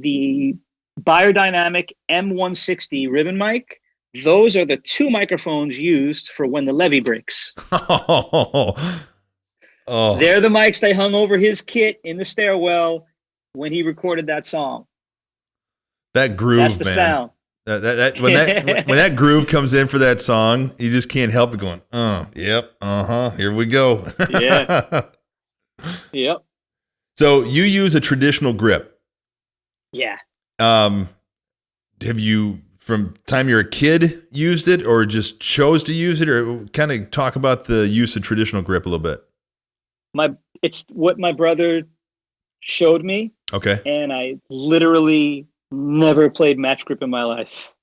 Biodynamic M160 ribbon mic, those are the two microphones used for when the levee breaks. Oh. They're the mics they hung over his kit in the stairwell when he recorded that song. That groove, that's the man. Sound. When that groove comes in for that song, you just can't help it going, yep, here we go. Yeah. Yep. So you use a traditional grip. Yeah. Have you, from time you're a kid, used it or just chose to use it, or kind of talk about the use of traditional grip a little bit? It's what my brother showed me. Okay. And I literally never played match grip in my life.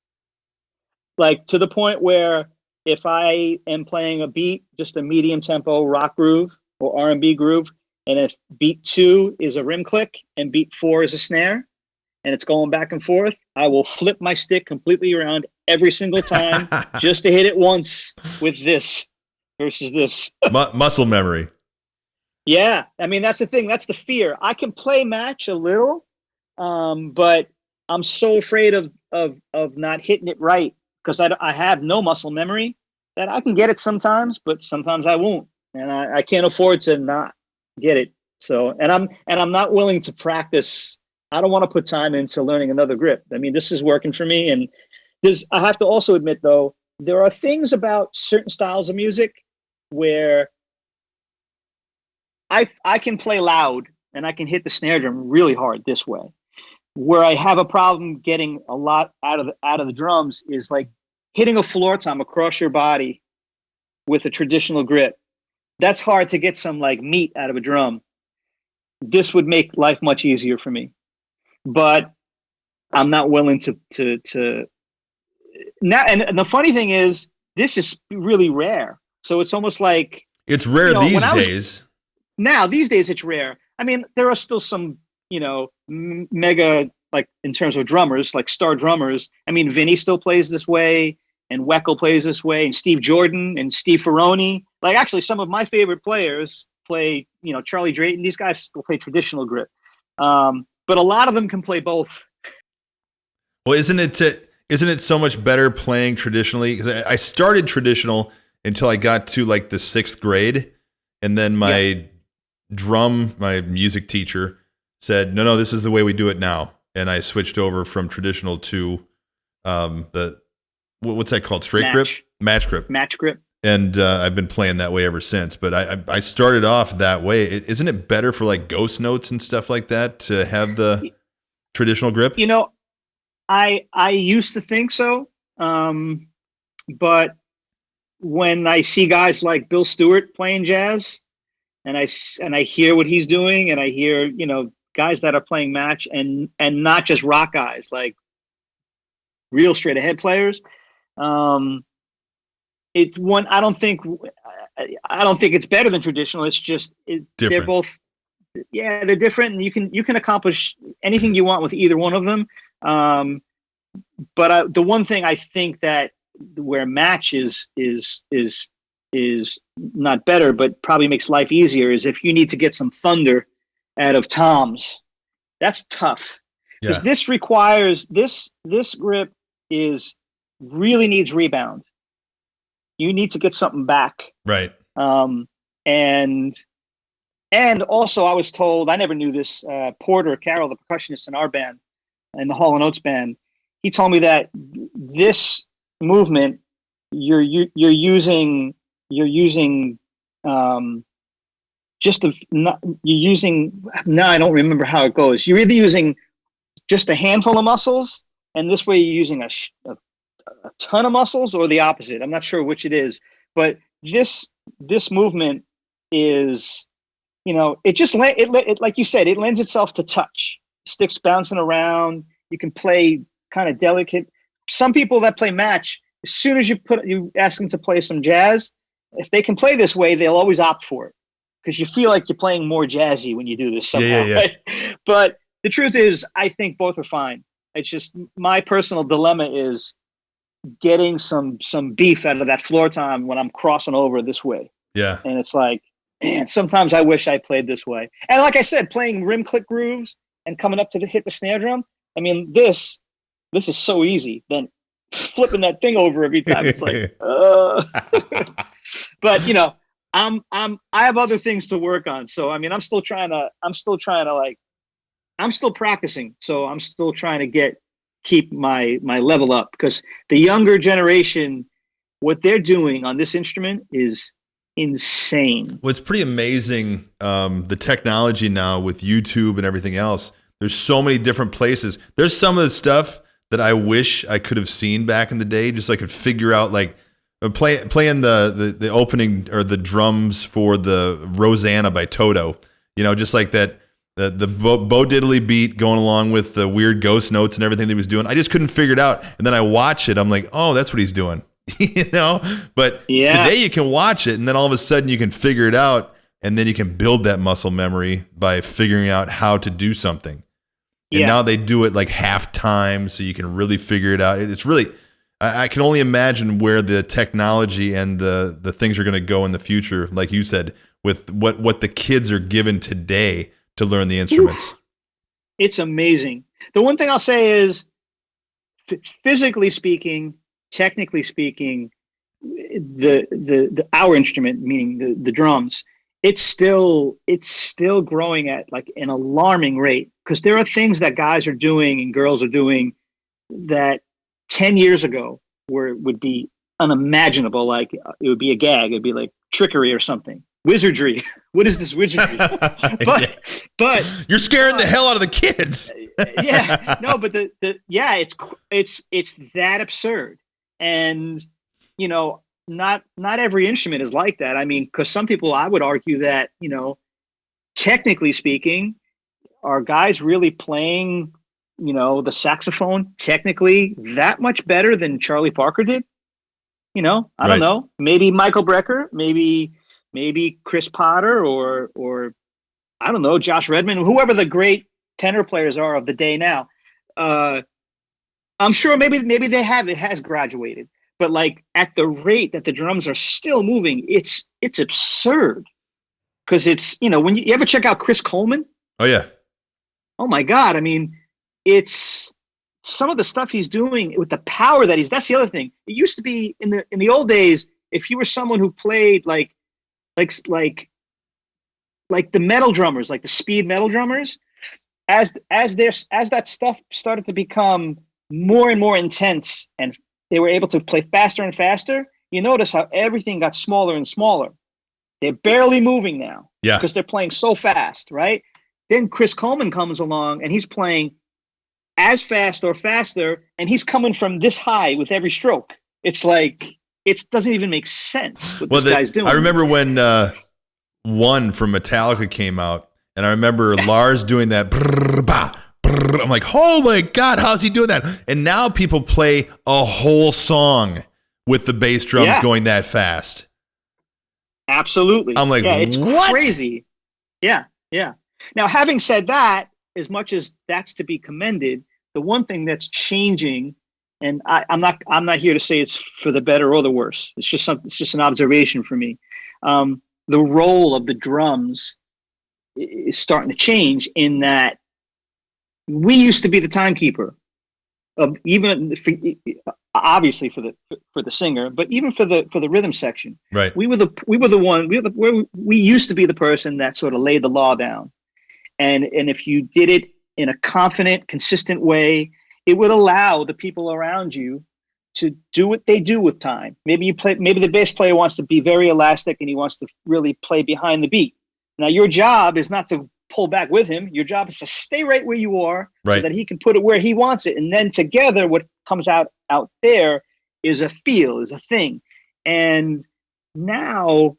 like to the point where if I am playing a beat, just a medium tempo rock groove or R&B groove, and if beat 2 is a rim click and beat 4 is a snare, and it's going back and forth, I will flip my stick completely around every single time just to hit it once with this versus this. Muscle memory. Yeah. I mean, that's the thing. That's the fear. I can play match a little, but I'm so afraid of not hitting it right because I have no muscle memory that I can get it sometimes, but sometimes I won't. And I can't afford to not get it. So, and I'm not willing to practice. I don't want to put time into learning another grip. I mean, this is working for me. And I have to also admit though, there are things about certain styles of music where I can play loud and I can hit the snare drum really hard this way. Where I have a problem getting a lot out of the drums is like hitting a floor tom across your body with a traditional grip. That's hard to get some like meat out of a drum. This would make life much easier for me, but I'm not willing to now. And the funny thing is, this is really rare. So it's almost like it's rare these days. Now these days it's rare. I mean, there are still some, mega, like in terms of drummers, like star drummers. I mean, Vinny still plays this way, and Weckl plays this way, and Steve Jordan and Steve Ferroni. Like actually, some of my favorite players play, Charlie Drayton. These guys still play traditional grip, but a lot of them can play both. Well, isn't it so much better playing traditionally? Because I started traditional until I got to like the 6th grade, and then my music teacher said, no, this is the way we do it now. And I switched over from traditional to what's that called? Straight grip? Match grip. Match grip. And I've been playing that way ever since. But I started off that way. Isn't it better for like ghost notes and stuff like that to have the traditional grip? I used to think so. But when I see guys like Bill Stewart playing jazz, and I hear what he's doing, and I hear, guys that are playing match and not just rock guys, like real straight ahead players. It's one, I don't think it's better than traditional. It's just, they're both, they're different, and you can accomplish anything you want with either one of them. But the one thing I think that where match is not better, but probably makes life easier, is if you need to get some thunder out of toms. That's tough because this requires this grip really needs rebound. You need to get something back, right? And also I was told, I never knew this. Porter Carroll, the percussionist in our band, in the Hall & Oates band, he told me that this movement you're using now I don't remember how it goes. You're either using just a handful of muscles, and this way you're using a ton of muscles, or the opposite. I'm not sure which it is, but this movement is, it like you said, it lends itself to touch. Sticks bouncing around. You can play kind of delicate. Some people that play match, as soon as you ask them to play some jazz, if they can play this way, they'll always opt for it because you feel like you're playing more jazzy when you do this somehow. Yeah. Right? But the truth is, I think both are fine. It's just my personal dilemma is getting some beef out of that floor tom when I'm crossing over this way. Yeah. And it's like, man, sometimes I wish I played this way. And like I said, playing rim click grooves and coming up to hit the snare drum. I mean, this is so easy. Then flipping that thing over every time, it's like, but I have other things to work on. So I mean, I'm still practicing. So I'm still trying to keep my level up, because the younger generation, what they're doing on this instrument is insane. Well, it's pretty amazing. The technology now with YouTube and everything else, there's so many different places. There's some of the stuff that I wish I could have seen back in the day, just so I could figure out, like playing the opening or the drums for the Rosanna by Toto, just like that The Bo Diddley beat going along with the weird ghost notes and everything that he was doing. I just couldn't figure it out. And then I watch it. I'm like, oh, that's what he's doing. But today you can watch it, and then all of a sudden you can figure it out, and then you can build that muscle memory by figuring out how to do something. And now they do it like half time, so you can really figure it out. It's really, I can only imagine where the technology and the things are going to go in the future, like you said, with what the kids are given today to learn the instruments. It's amazing. The one thing I'll say is, physically speaking, technically speaking, our instrument, meaning the drums, it's still growing at like an alarming rate, because there are things that guys are doing and girls are doing that 10 years ago would be unimaginable. Like it would be a gag. It'd be like trickery or something. Wizardry. What is this wizardry? but you're scaring the hell out of the kids. But it's that absurd. And not every instrument is like that. I mean, because some people, I would argue that, technically speaking, are guys really playing, the saxophone technically that much better than Charlie Parker did? I don't know. Maybe Michael Brecker, maybe Chris Potter, or I don't know, Josh Redman, whoever the great tenor players are of the day now. I'm sure maybe it has graduated, but like at the rate that the drums are still moving, it's absurd. Because it's, when you ever check out Chris Coleman? Oh yeah. Oh my God. I mean, it's some of the stuff he's doing with the power that that's the other thing. It used to be in the old days, if you were someone who played like the metal drummers, like the speed metal drummers, as that stuff started to become more and more intense and they were able to play faster and faster, you notice how everything got smaller and smaller. They're barely moving now because they're playing so fast, right? Then Chris Coleman comes along and he's playing as fast or faster, and he's coming from this high with every stroke. It's like, it doesn't even make sense what this guy's doing. I remember when One from Metallica came out, and I remember Lars doing that. Brrr, bah, brrr. I'm like, oh my God, how's he doing that? And now people play a whole song with the bass drums going that fast. Absolutely. I'm like, it's what? Crazy. Yeah. Now, having said that, as much as that's to be commended, the one thing that's changing, and I'm not here to say it's for the better or the worse. It's just an observation for me. The role of the drums is starting to change, in that we used to be the timekeeper of, even obviously for the singer, but even for the rhythm section. Right. We used to be the person that sort of laid the law down. And if you did it in a confident, consistent way, it would allow the people around you to do what they do with time. Maybe the bass player wants to be very elastic and he wants to really play behind the beat. Now, your job is not to pull back with him. Your job is to stay right where you are, so that he can put it where he wants it. And then together, what comes out there is a feel, is a thing. And now,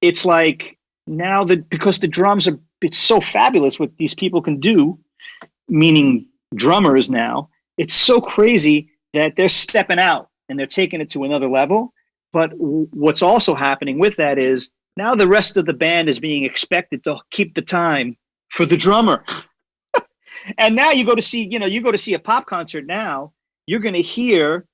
it's like, now because the drums it's so fabulous what these people can do, meaning drummers now, it's so crazy that they're stepping out and they're taking it to another level. But what's also happening with that is now the rest of the band is being expected to keep the time for the drummer. And now you go to see a pop concert now, you're going to hear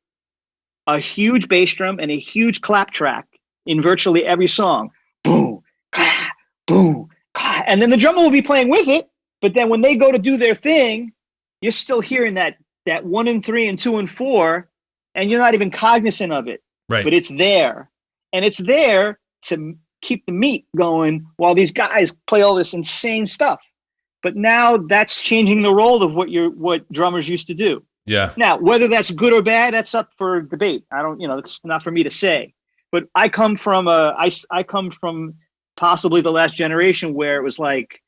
a huge bass drum and a huge clap track in virtually every song. Boom, clap, boom, clap. And then the drummer will be playing with it. But then when they go to do their thing, you're still hearing that 1 and 3 and 2 and 4, and you're not even cognizant of it. Right. But it's there. And it's there to keep the meat going while these guys play all this insane stuff. But now that's changing the role of what drummers used to do. Yeah. Now, whether that's good or bad, that's up for debate. I don't, it's not for me to say. But I come from possibly the last generation where it was like,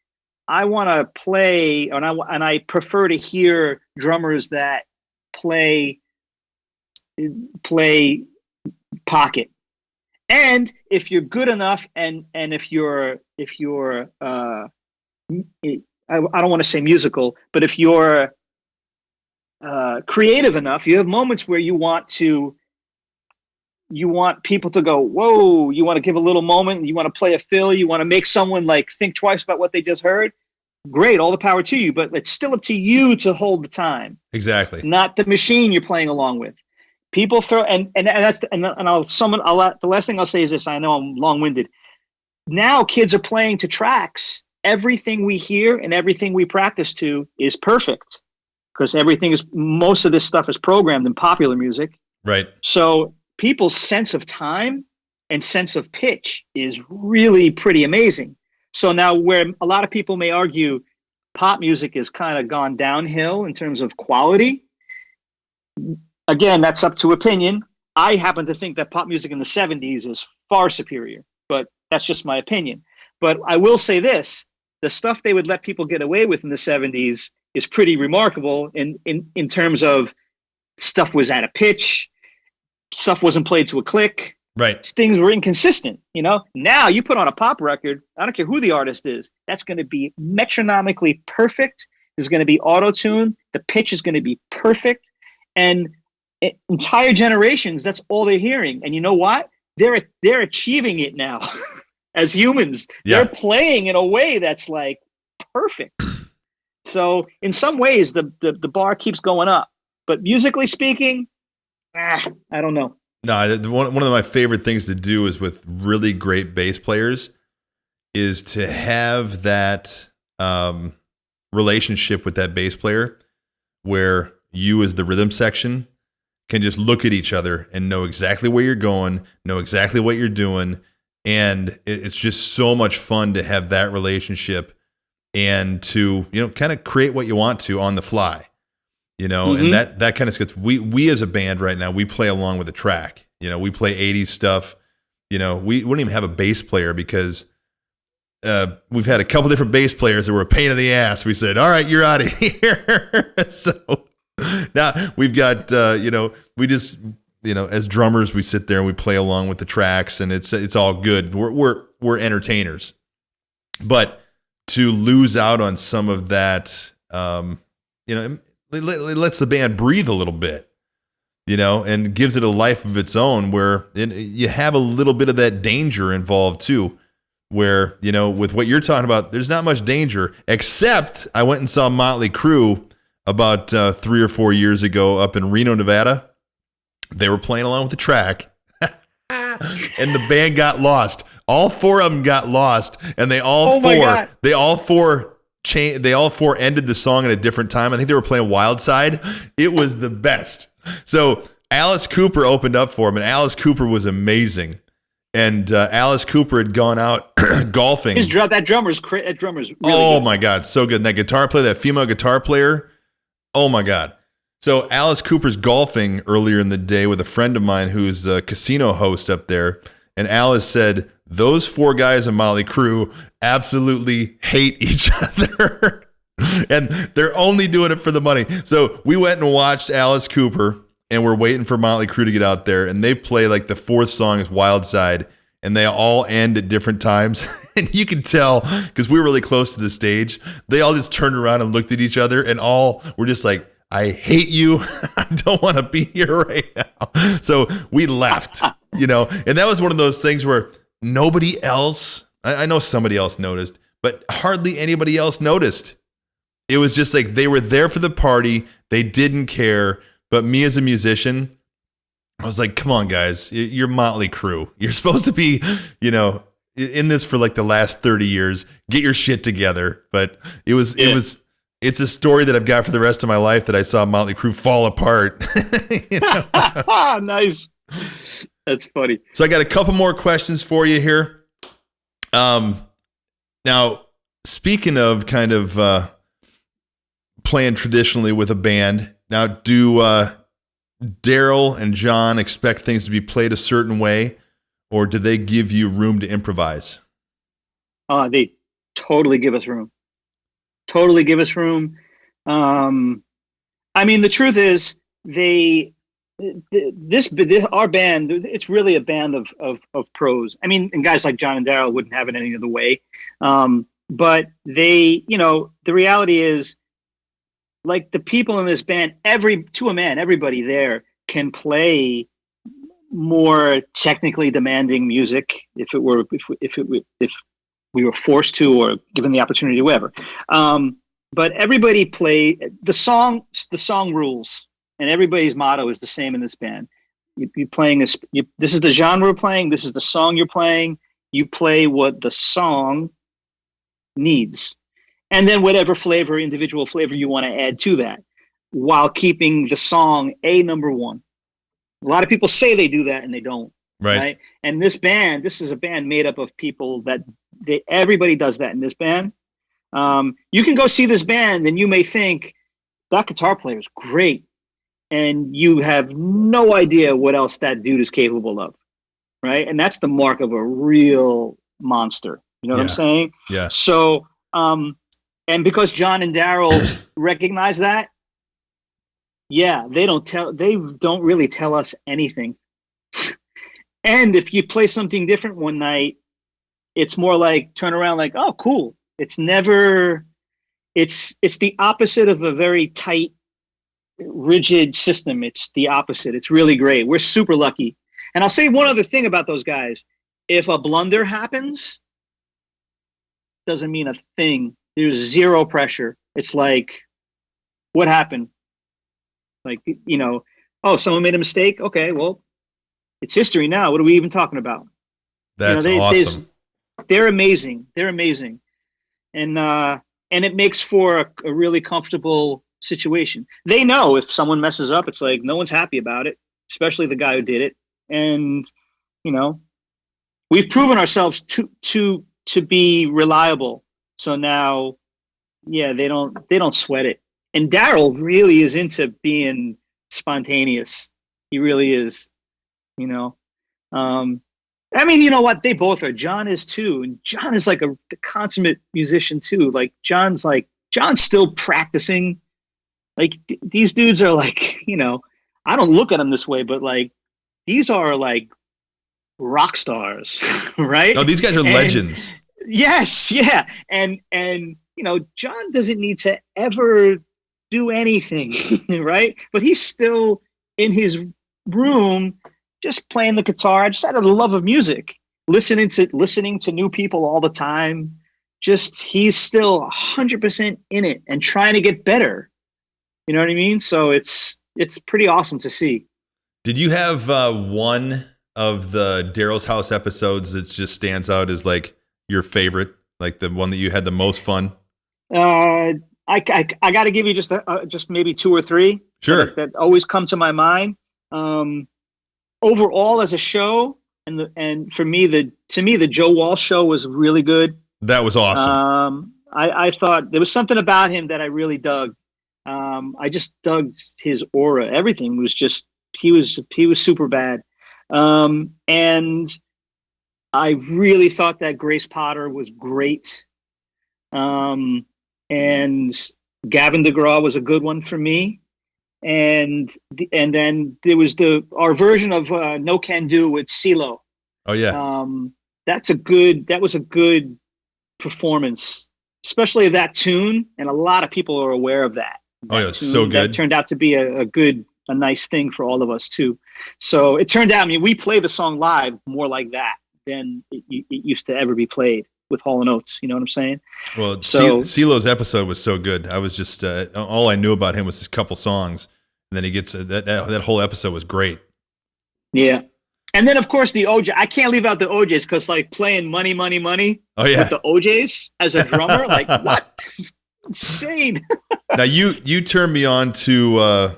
I want to play, and I prefer to hear drummers that play pocket. And if you're good enough, and if you're I don't want to say musical, but if you're creative enough, you have moments where you want people to go, whoa, you want to give a little moment, you want to play a fill, you want to make someone like think twice about what they just heard. Great, all the power to you, but it's still up to you to hold the time. Exactly. Not the machine you're playing along with. People throw and the last thing I'll say is this. I know I'm long-winded. Now kids are playing to tracks. Everything we hear and everything we practice to is perfect because most of this stuff is programmed in popular music. Right. So people's sense of time and sense of pitch is really pretty amazing. So now where a lot of people may argue pop music has kind of gone downhill in terms of quality, again, that's up to opinion. I happen to think that pop music in the 70s is far superior, but that's just my opinion. But I will say this, the stuff they would let people get away with in the 70s is pretty remarkable in terms of stuff was out of pitch, stuff wasn't played to a click. Right. Things were inconsistent, Now you put on a pop record, I don't care who the artist is, that's going to be metronomically perfect. There's going to be auto-tune. The pitch is going to be perfect. And entire generations, that's all they're hearing. And you know what? They're achieving it now as humans. Yeah. They're playing in a way that's like perfect. So in some ways, the bar keeps going up. But musically speaking, I don't know. No, one of my favorite things to do is with really great bass players is to have that relationship with that bass player where you as the rhythm section can just look at each other and know exactly where you're going, know exactly what you're doing. And it's just so much fun to have that relationship and to, kind of create what you want to on the fly. And that kind of gets, we as a band right now, we play along with the track. We play 80s stuff. We wouldn't even have a bass player because we've had a couple different bass players that were a pain in the ass. We said, all right, you're out of here. So now we've got, we just, as drummers, we sit there and we play along with the tracks and it's all good. We're entertainers, but to lose out on some of that, it lets the band breathe a little bit, and gives it a life of its own where you have a little bit of that danger involved too, where, with what you're talking about, there's not much danger, except I went and saw Motley Crue about 3 or 4 years ago up in Reno, Nevada. They were playing along with the track and the band got lost. All four of them got lost and they all four ended the song at a different time. I think they were playing Wild Side. It was the best. So Alice Cooper opened up for him, and Alice Cooper was amazing. And Alice Cooper had gone out golfing. That drummer's really good. My God, so good. And that guitar player, that female guitar player, oh my God. So Alice Cooper's golfing earlier in the day with a friend of mine who's a casino host up there. And Alice said, those four guys in Motley Crue absolutely hate each other. And they're only doing it for the money. So we went and watched Alice Cooper, and we're waiting for Motley Crue to get out there. And they play like the fourth song is Wild Side, and they all end at different times. And you can tell, because we were really close to the stage, they all just turned around and looked at each other, and all were just like, I hate you. I don't want to be here right now. So we left, and that was one of those things where nobody else, I know somebody else noticed, but hardly anybody else noticed. It was just like they were there for the party. They didn't care. But me as a musician, I was like, come on, guys, you're Motley Crue. You're supposed to be, in this for like the last 30 years. Get your shit together. But it's a story that I've got for the rest of my life that I saw Motley Crue fall apart. Nice. That's funny. So I got a couple more questions for you here. Now, speaking of kind of playing traditionally with a band, now do Daryl and John expect things to be played a certain way, or do they give you room to improvise? They totally give us room. Totally give us room. I mean, the truth is, our band, it's really a band of pros. I mean, and guys like John and Daryl wouldn't have it any other way. but they, the reality is, like, the people in this band, to a man, everybody there can play more technically demanding music if we were forced to, or given the opportunity, whatever. But everybody the song rules, and everybody's motto is the same in this band. You're playing this is the genre we're playing. This is the song you're playing. You play what the song needs, and then whatever individual flavor you want to add to that, while keeping the song number one. A lot of people say they do that, and they don't. Right. And this is a band made up of people that everybody does that in this band. You can go see this band, and you may think that guitar player is great, and you have no idea what else that dude is capable of. Right. And that's the mark of a real monster. You know what I'm saying? Yeah. So, and because John and Daryl recognize that, they don't really tell us anything. And if you play something different one night, it's more like turn around like, oh, cool. It's the opposite of a very tight, rigid system. It's the opposite. It's really great. We're super lucky. And I'll say one other thing about those guys. If a blunder happens, doesn't mean a thing. There's zero pressure. It's like, what happened? Like, someone made a mistake. Okay, well, it's history now. What are we even talking about? That's awesome. They're amazing. They're amazing. And it makes for a really comfortable situation. They know if someone messes up, it's like no one's happy about it, especially the guy who did it. And, we've proven ourselves to be reliable. So now, they don't sweat it. And Daryl really is into being spontaneous. He really is, I mean, you know what? They both are. John is too. And John is like the consummate musician too. Like John's still practicing. Like these dudes are like, I don't look at them this way, but like, these are like rock stars, right? No, these guys are legends. Yes. Yeah. And, John doesn't need to ever do anything, right? But he's still in his room, just playing the guitar, just out of the love of music, listening to new people all the time. Just, he's still 100% in it and trying to get better. You know what I mean? So it's pretty awesome to see. Did you have one of the Daryl's House episodes that just stands out as like your favorite, like the one that you had the most fun? I got to give you just maybe two or three. Sure. That always come to my mind. Overall, as a show, and for me, the Joe Walsh show was really good. That was awesome. I thought there was something about him that I really dug. I just dug his aura. Everything was just, he was super bad. And I really thought that Grace Potter was great. And Gavin DeGraw was a good one for me. And then there was our version of No Can Do with CeeLo. Oh yeah. That was a good performance, especially that tune. And a lot of people are aware of that. Oh, yeah, it's so good. That turned out to be a nice thing for all of us too. So it turned out, I mean, we play the song live more like that than it used to ever be played with Hall & Oates. You know what I'm saying? Well, so CeeLo's episode was so good. I was just, all I knew about him was his couple songs. And then he gets, that whole episode was great. Yeah. And then, of course, the OJ. I can't leave out the OJs because, like, playing Money, Money, Money with the OJs as a drummer, like, what? Insane. Now, you turned me on to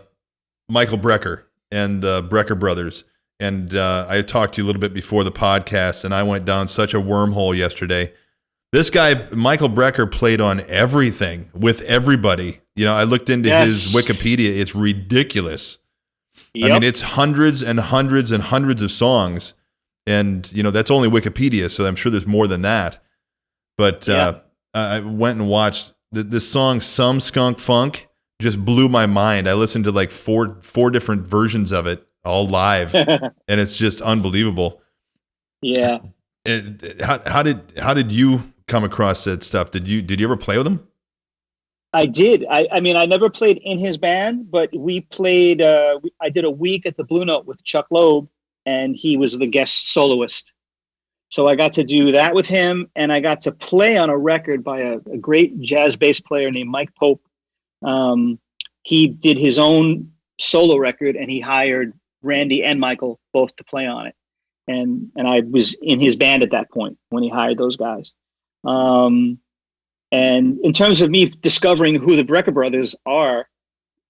Michael Brecker and the Brecker brothers. And I talked to you a little bit before the podcast, and I went down such a wormhole yesterday. This guy, Michael Brecker, played on everything with everybody. You know, I looked into his Wikipedia. It's ridiculous. Yep. I mean, it's hundreds and hundreds and hundreds of songs. And, you know, that's only Wikipedia, so I'm sure there's more than that. But I went and watched this song, Some Skunk Funk, just blew my mind. I listened to like four different versions of it, all live, and it's just unbelievable. Yeah. How did you come across that stuff. Did you ever play with him? I did. I mean, I never played in his band, but we played. I did a week at the Blue Note with Chuck Loeb, and he was the guest soloist. So I got to do that with him, and I got to play on a record by a great jazz bass player named Mike Pope. He did his own solo record, and he hired Randy and Michael both to play on it. And I was in his band at that point when he hired those guys. And in terms of me discovering who the Brecker brothers are,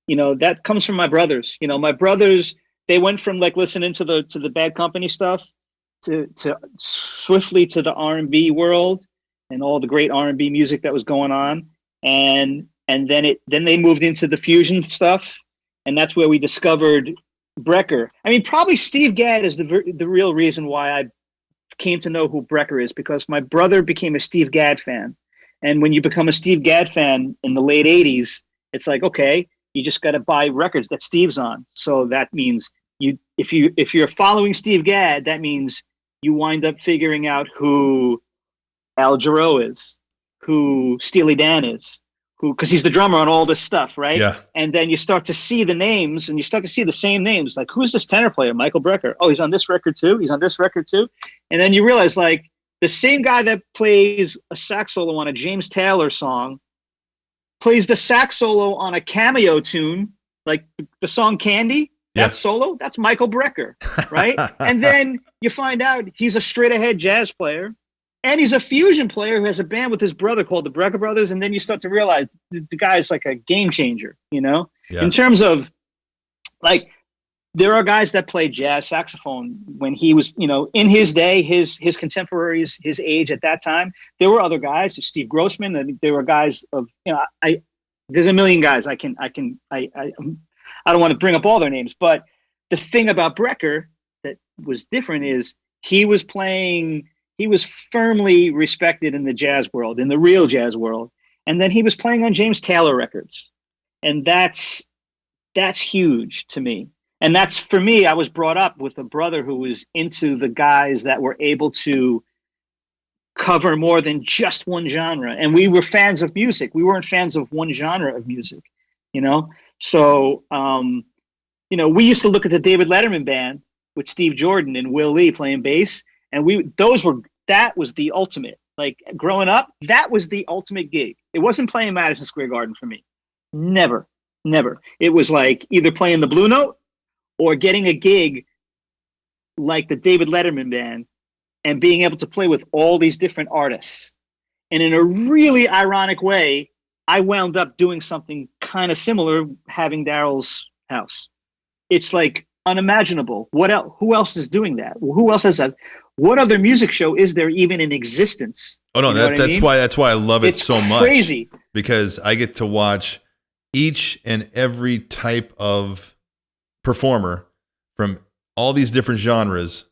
that comes from my brothers. My brothers, they went from like listening to the Bad Company stuff to swiftly to the R&B world and all the great R&B music that was going on. And then they moved into the fusion stuff. And that's where we discovered Brecker. I mean, probably Steve Gadd is the real reason why I came to know who Brecker is, because my brother became a Steve Gadd fan. And when you become a Steve Gadd fan in the late 80s, it's like, okay, you just got to buy records that Steve's on. So that means if you're following Steve Gadd, that means you wind up figuring out who Al Jarreau is, who Steely Dan is, because he's the drummer on all this stuff, right? Yeah. And then you start to see the names, and you start to see the same names. Like, who's this tenor player? Michael Brecker. Oh, he's on this record too. He's on this record too. And then you realize, like, the same guy that plays a sax solo on a James Taylor song plays the sax solo on a Cameo tune, like the song Candy. That solo, that's Michael Brecker, right? And then you find out he's a straight ahead jazz player, and he's a fusion player who has a band with his brother called the Brecker Brothers. And then you start to realize the guy's like a game changer, in terms of, like, there are guys that play jazz saxophone when he was, in his day, his contemporaries, his age at that time. There were other guys, Steve Grossman, and there were guys of, there's a million guys. I don't want to bring up all their names, but the thing about Brecker that was different is he was firmly respected in the jazz world, in the real jazz world. And then he was playing on James Taylor records. And that's huge to me. And that's, for me, I was brought up with a brother who was into the guys that were able to cover more than just one genre. And we were fans of music. We weren't fans of one genre of music, So, we used to look at the David Letterman band with Steve Jordan and Will Lee playing bass. And that was the ultimate. Like, growing up, that was the ultimate gig. It wasn't playing Madison Square Garden for me. Never. It was like either playing the Blue Note or getting a gig like the David Letterman band and being able to play with all these different artists. And in a really ironic way, I wound up doing something kind of similar, having Daryl's house. It's like unimaginable. What else? Who else is doing that? Who else has that? What other music show is there even in existence? Oh no, that's why I love it so much. Crazy. Because I get to watch each and every type of performer from all these different genres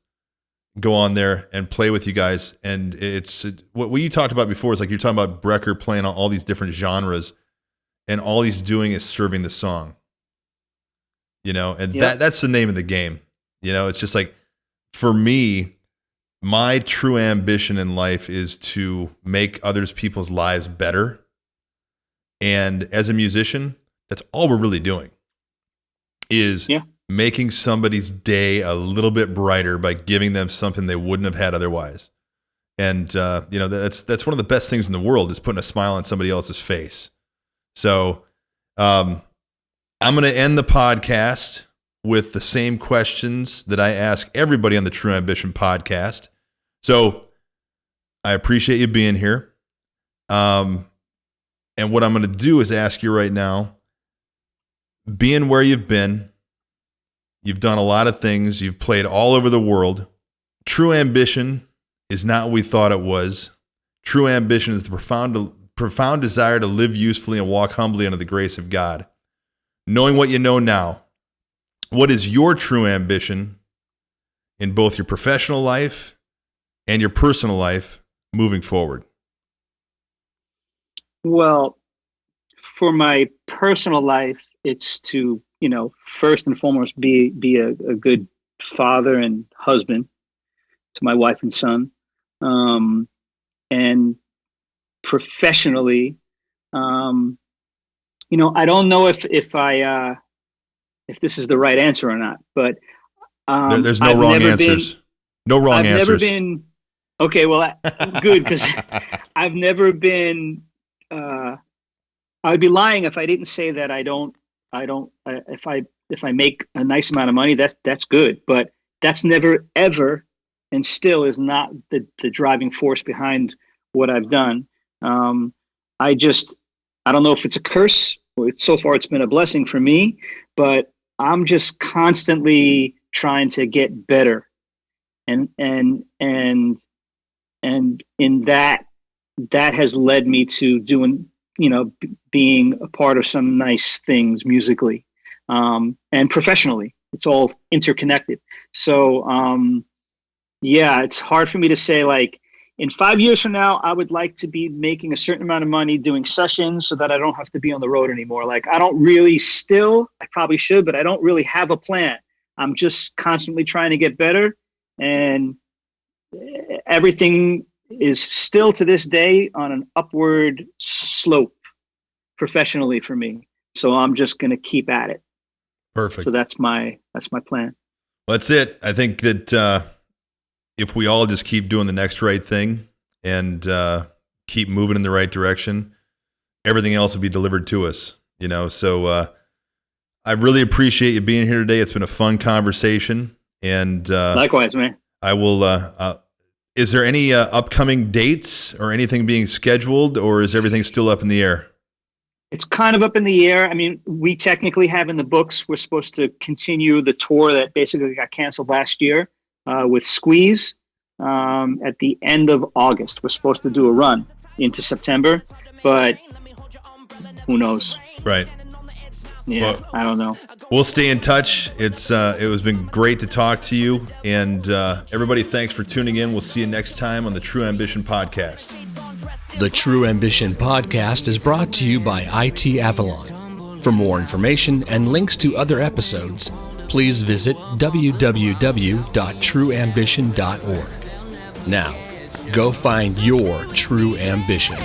go on there and play with you guys. And it's what you talked about before is like, you're talking about Brecker playing on all these different genres, and all he's doing is serving the song, and that's the name of the game. It's just like, for me, my true ambition in life is to make people's lives better. And as a musician, that's all we're really doing is making somebody's day a little bit brighter by giving them something they wouldn't have had otherwise. And, that's one of the best things in the world, is putting a smile on somebody else's face. So I'm going to end the podcast with the same questions that I ask everybody on the True Ambition podcast. So I appreciate you being here. And what I'm going to do is ask you right now, being where you've been, you've done a lot of things, you've played all over the world. True ambition is not what we thought it was. True ambition is the profound desire to live usefully and walk humbly under the grace of God. Knowing what you know now, what is your true ambition in both your professional life and your personal life moving forward? Well, For my personal life, it's to, first and foremost, be a good father and husband to my wife and son. And professionally, I don't know if this is the right answer or not, but there's no wrong answers. No wrong answers. I've never been. Okay, well, good, because I've never been. I would be lying if I didn't say that I don't. If I make a nice amount of money, that's good, but that's never ever, and still is not the driving force behind what I've done. I don't know if it's a curse. So far, it's been a blessing for me, but I'm just constantly trying to get better, and in that has led me to doing, being a part of some nice things musically, and professionally. It's all interconnected. So, it's hard for me to say, like, in 5 years from now, I would like to be making a certain amount of money doing sessions so that I don't have to be on the road anymore. Like, I don't really I probably should, but I don't really have a plan. I'm just constantly trying to get better, and everything is still to this day on an upward slope professionally for me. So I'm just going to keep at it. Perfect. So that's my plan. Well, that's it. I think that if we all just keep doing the next right thing and keep moving in the right direction, everything else will be delivered to us. So I really appreciate you being here today. It's been a fun conversation, and likewise, man. I will. Is there any upcoming dates or anything being scheduled, or is everything still up in the air? It's kind of up in the air. I mean, we technically have in the books, we're supposed to continue the tour that basically got canceled last year with Squeeze at the end of August. We're supposed to do a run into September, but who knows? Right. Yeah, well, I don't know. We'll stay in touch. It has been great to talk to you, and everybody, thanks for tuning in. We'll see you next time on the True Ambition Podcast. The True Ambition Podcast is brought to you by IT Avalon. For more information and links to other episodes, please visit www.trueambition.org. Now, go find your true ambition.